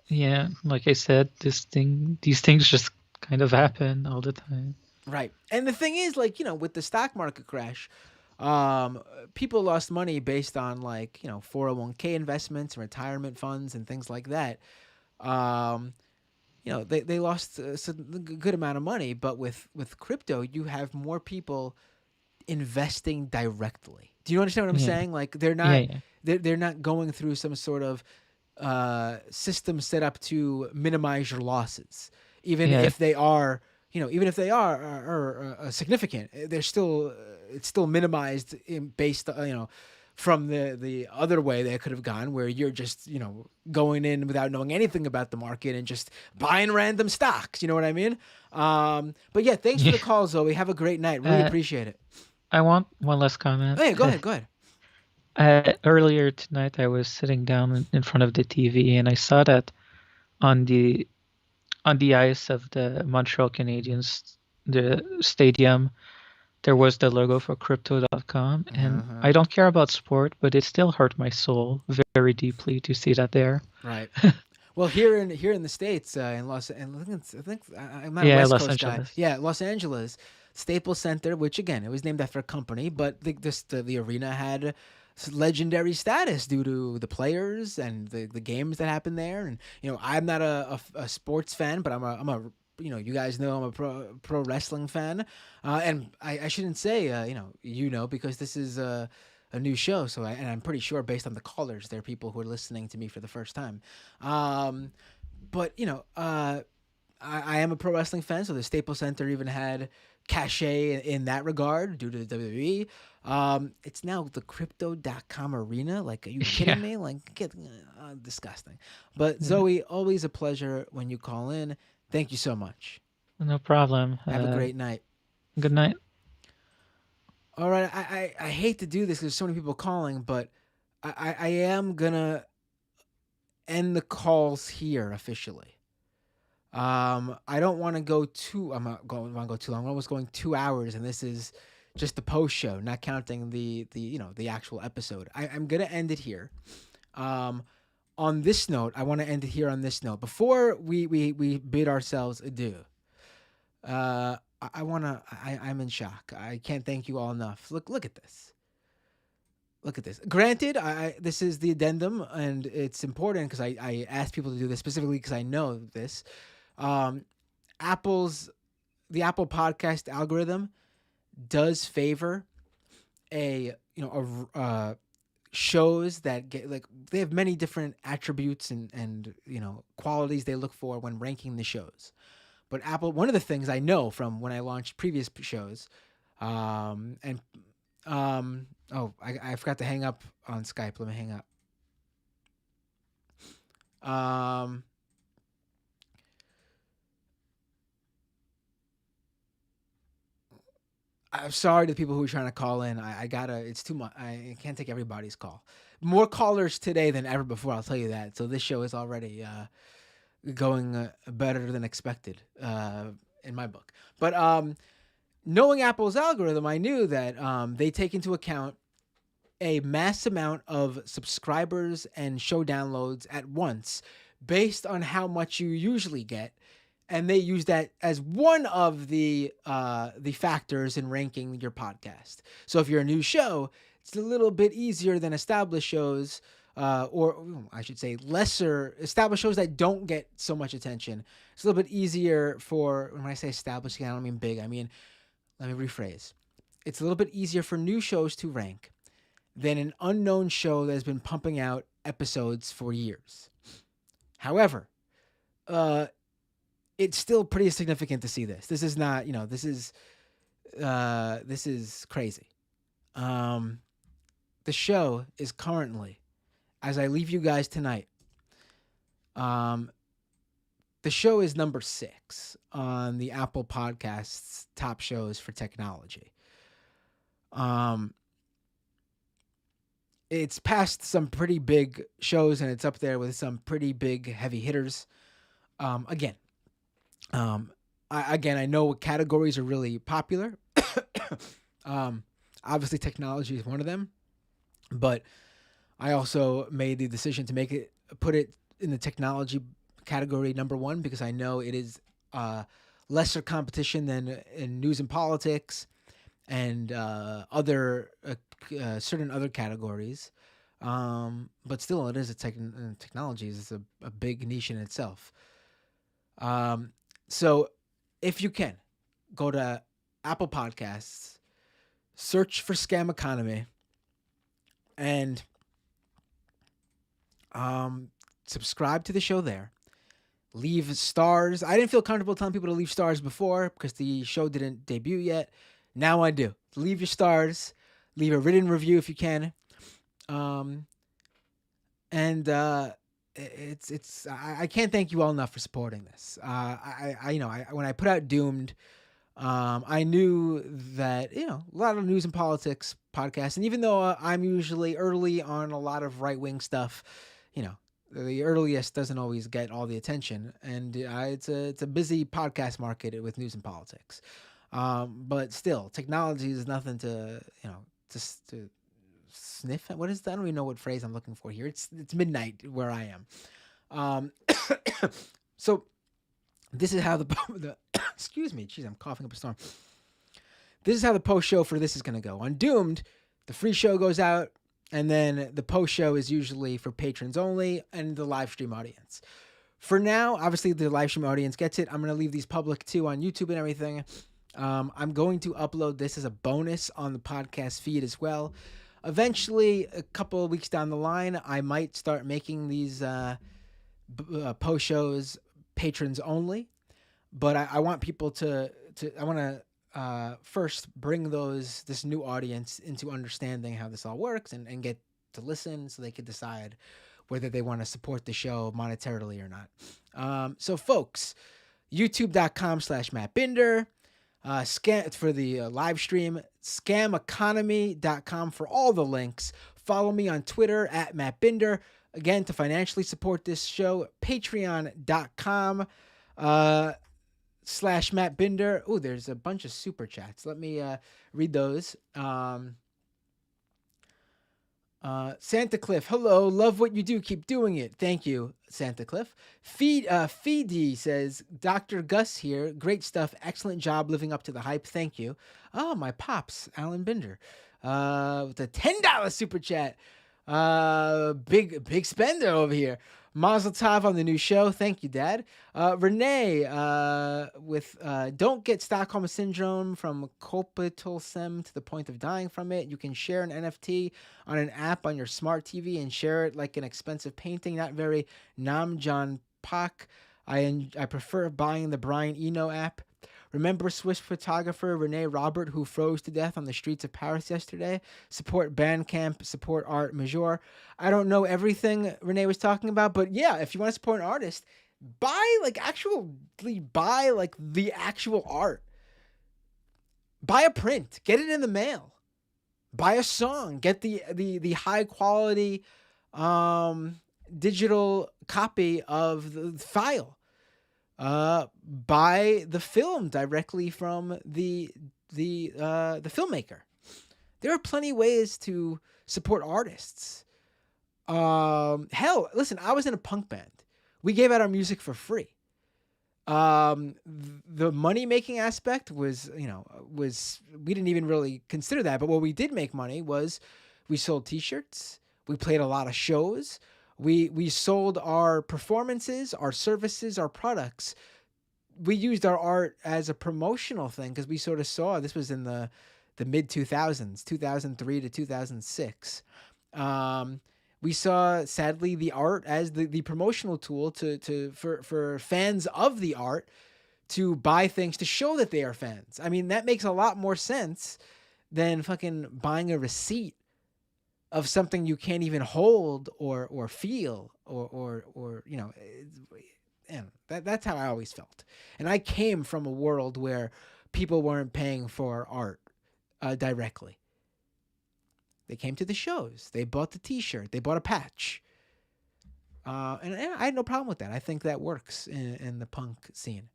Yeah, like I said, these things just kind of happen all the time. Right. And the thing is, like, with the stock market crash, people lost money based on 401k investments, retirement funds, and things like that. they lost a good amount of money. But with crypto, you have more people investing directly. Do you understand what I'm Yeah. saying? Like they're Yeah, not yeah. they're not going through some sort of system set up to minimize your losses, even Yeah. if they are significant. They're still it's still minimized based from the other way they could have gone, where you're just going in without knowing anything about the market and just buying random stocks. You know what I mean? But yeah, thanks for the call, Zoe. Have a great night. Really appreciate it. I want one last comment. Oh yeah, go ahead. Go ahead. Earlier tonight, I was sitting down in front of the TV, and I saw that on the ice of the Montreal Canadiens, the stadium, there was the logo for Crypto.com, and I don't care about sport, but it still hurt my soul very deeply to see that there. Right. Well, here in the States, in Los, and I think I'm not a Yeah, West Los Coast guy. Angeles. Yeah, Los Angeles, Staples Center, which again, it was named after a company, but the arena had legendary status due to the players and the games that happened there. And I'm not a sports fan, but I'm a you guys know I'm a pro wrestling fan, and I shouldn't say because this is a new show. So and I'm pretty sure based on the callers, there are people who are listening to me for the first time. But I am a pro wrestling fan, so the Staples Center even had cachet in that regard due to the WWE. It's now the Crypto.com arena. Like, are you kidding me? Like, disgusting. But Zoe, always a pleasure when you call in. Thank you so much. No problem. Have a great night. Good night. All right, I hate to do this because there's so many people calling, but I am gonna end the calls here officially. I don't want to go too. I'm not going to go too long. I was going 2 hours, and this is just the post show, not counting the actual episode. I'm gonna end it here. On this note, I want to end it here on this note before we bid ourselves adieu. I'm in shock. I can't thank you all enough. Look at this. Look at this. Granted, this is the addendum, and it's important because I asked people to do this specifically because I know this. The Apple podcast algorithm does favor shows that get they have many different attributes and qualities they look for when ranking the shows. But Apple, one of the things I know from when I launched previous shows, I forgot to hang up on Skype. Let me hang up. I'm sorry to the people who are trying to call in. It's too much. I can't take everybody's call. More callers today than ever before, I'll tell you that. So this show is already going better than expected in my book. But knowing Apple's algorithm, I knew that they take into account a mass amount of subscribers and show downloads at once based on how much you usually get. And they use that as one of the factors in ranking your podcast. So if you're a new show, it's a little bit easier than established shows, or I should say lesser established shows that don't get so much attention. It's a little bit easier for, when I say established, I don't mean big. I mean, let me rephrase. It's a little bit easier for new shows to rank than an unknown show that has been pumping out episodes for years. However, it's still pretty significant to see this. This is not, this is crazy. The show is currently, as I leave you guys tonight, the show is number 6 on the Apple Podcasts top shows for technology. It's past some pretty big shows, and it's up there with some pretty big heavy hitters. I know what categories are really popular. Obviously, technology is one of them, but I also made the decision to put it in the technology category number 1 because I know it is lesser competition than in news and politics and other certain other categories. But still, it is technology is a big niche in itself. So if you can, go to Apple Podcasts, search for Scam Economy, and subscribe to the show there. Leave stars. I didn't feel comfortable telling people to leave stars before because the show didn't debut yet. Now I do. Leave your stars. Leave a written review if you can. And I can't thank you all enough for supporting this. When I put out Doomed, I knew that, a lot of news and politics podcasts, and even though I'm usually early on a lot of right-wing stuff, the earliest doesn't always get all the attention, and it's a busy podcast market with news and politics. But still, technology is nothing to sniff at. What is that? I don't even know what phrase I'm looking for here. It's midnight where I am. So this is how the excuse me, jeez, I'm coughing up a storm. This is how the post show for this is going to go. On Doomed, the free show goes out, and then the post show is usually for patrons only and the live stream audience. For now, obviously the live stream audience gets it. I'm going to leave these public too on YouTube and everything. I'm going to upload this as a bonus on the podcast feed as well. Eventually, a couple of weeks down the line, I might start making these post shows patrons only. But I want people to first bring this new audience into understanding how this all works and get to listen so they can decide whether they want to support the show monetarily or not. So folks, youtube.com/MattBinder, for the live stream, scameconomy.com for all the links. Follow me on Twitter @MattBinder. Again, to financially support this show, patreon.com /MattBinder. Oh, there's a bunch of super chats. Let me read those. Santa Cliff, hello, love what you do, keep doing it. Thank you, Santa Cliff. Feedy says, Dr. Gus here, great stuff, excellent job living up to the hype, thank you. Oh, my pops, Alan Binder, with a $10 super chat. Big spender over here. Mazel tov on the new show. Thank you, Dad. Renee, with don't get Stockholm Syndrome from Copitalsem to the point of dying from it. You can share an NFT on an app on your smart TV and share it like an expensive painting. Not very Nam John Pak. I prefer buying the Brian Eno app. Remember Swiss photographer Rene Robert who froze to death on the streets of Paris yesterday? Support Bandcamp, support Art Major. I don't know everything Rene was talking about, but yeah, if you want to support an artist, buy the actual art. Buy a print, get it in the mail. Buy a song, get the high quality digital copy of the file. Buy the film directly from the filmmaker. There are plenty of ways to support artists. Hell, listen, I was in a punk band. We gave out our music for free. The money making aspect was we didn't even really consider that, but what we did make money was we sold t-shirts, we played a lot of shows. We sold our performances, our services, our products. We used our art as a promotional thing because we sort of saw this was in the mid 2000s, 2003 to 2006. We saw, sadly, the art as the promotional tool for fans of the art to buy things to show that they are fans. I mean, that makes a lot more sense than fucking buying a receipt of something you can't even hold or feel or that's how I always felt. And I came from a world where people weren't paying for art directly. They came to the shows. They bought the t-shirt. They bought a patch. And I had no problem with that. I think that works in the punk scene.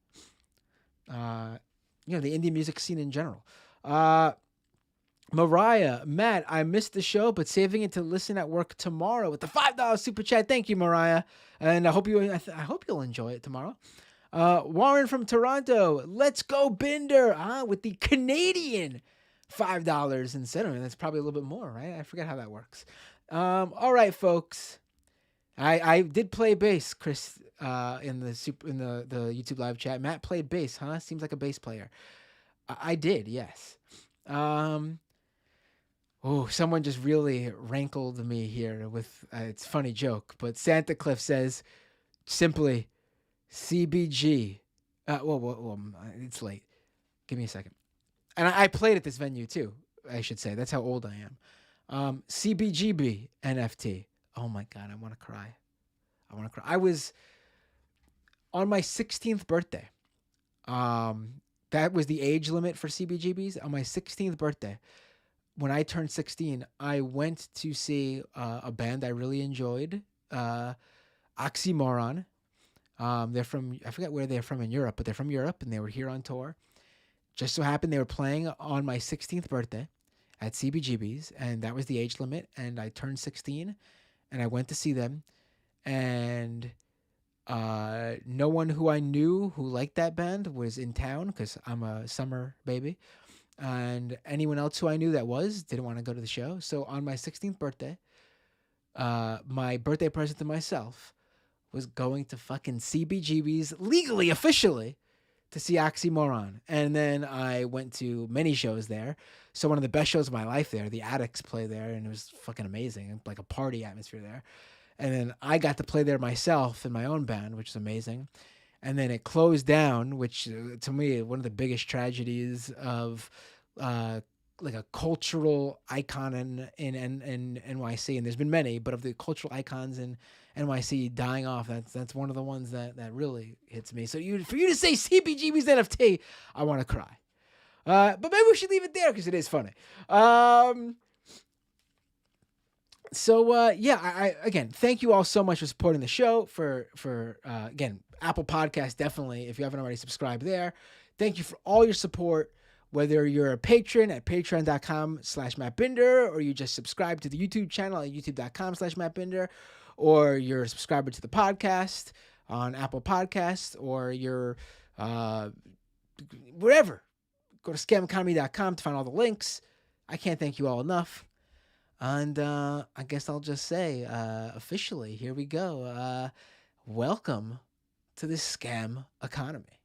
The indie music scene in general. Mariah, Matt, I missed the show, but saving it to listen at work tomorrow with the $5 super chat. Thank you, Mariah, and I hope you'll enjoy it tomorrow. Warren from Toronto, let's go Binder. With the Canadian $5 instead of that's probably a little bit more, right? I forget how that works. All right, folks. I did play bass, Chris, in the YouTube live chat. Matt played bass, huh? Seems like a bass player. I did, yes. Oh, someone just really rankled me here with it's a funny joke, but Santa Cliff says simply CBG. Whoa, it's late. Give me a second. And I played at this venue too, I should say. That's how old I am. CBGB NFT. Oh my God, I want to cry. I was on my 16th birthday. That was the age limit for CBGBs. On my 16th birthday, when I turned 16, I went to see a band I really enjoyed, Oxymoron. They're from, I forget where they're from in Europe, but they're from Europe and they were here on tour. Just so happened they were playing on my 16th birthday at CBGB's, and that was the age limit. And I turned 16 and I went to see them. And no one who I knew who liked that band was in town because I'm a summer baby. And anyone else who I knew that didn't want to go to the show. So on my 16th birthday, my birthday present to myself was going to fucking CBGB's legally, officially, to see Oxymoron. And then I went to many shows there. So one of the best shows of my life there, the Addicts play there, and it was fucking amazing, like a party atmosphere there. And then I got to play there myself in my own band, which is amazing. And then it closed down, which to me, one of the biggest tragedies of like a cultural icon in NYC. And there's been many, but of the cultural icons in NYC dying off, that's one of the ones that really hits me. So for you to say CBGB's NFT, I want to cry. But maybe we should leave it there because it is funny. So yeah, again, thank you all so much for supporting the show. For again, Apple Podcast, definitely, if you haven't already subscribed there. Thank you for all your support, whether you're a patron at patreon.com/MattBinder, or you just subscribe to the YouTube channel at youtube.com/MattBinder, or you're a subscriber to the podcast on Apple Podcasts, or you're wherever. Go to scameconomy.com to find all the links. I can't thank you all enough. And I guess I'll just say, officially, here we go. Welcome to the scam economy.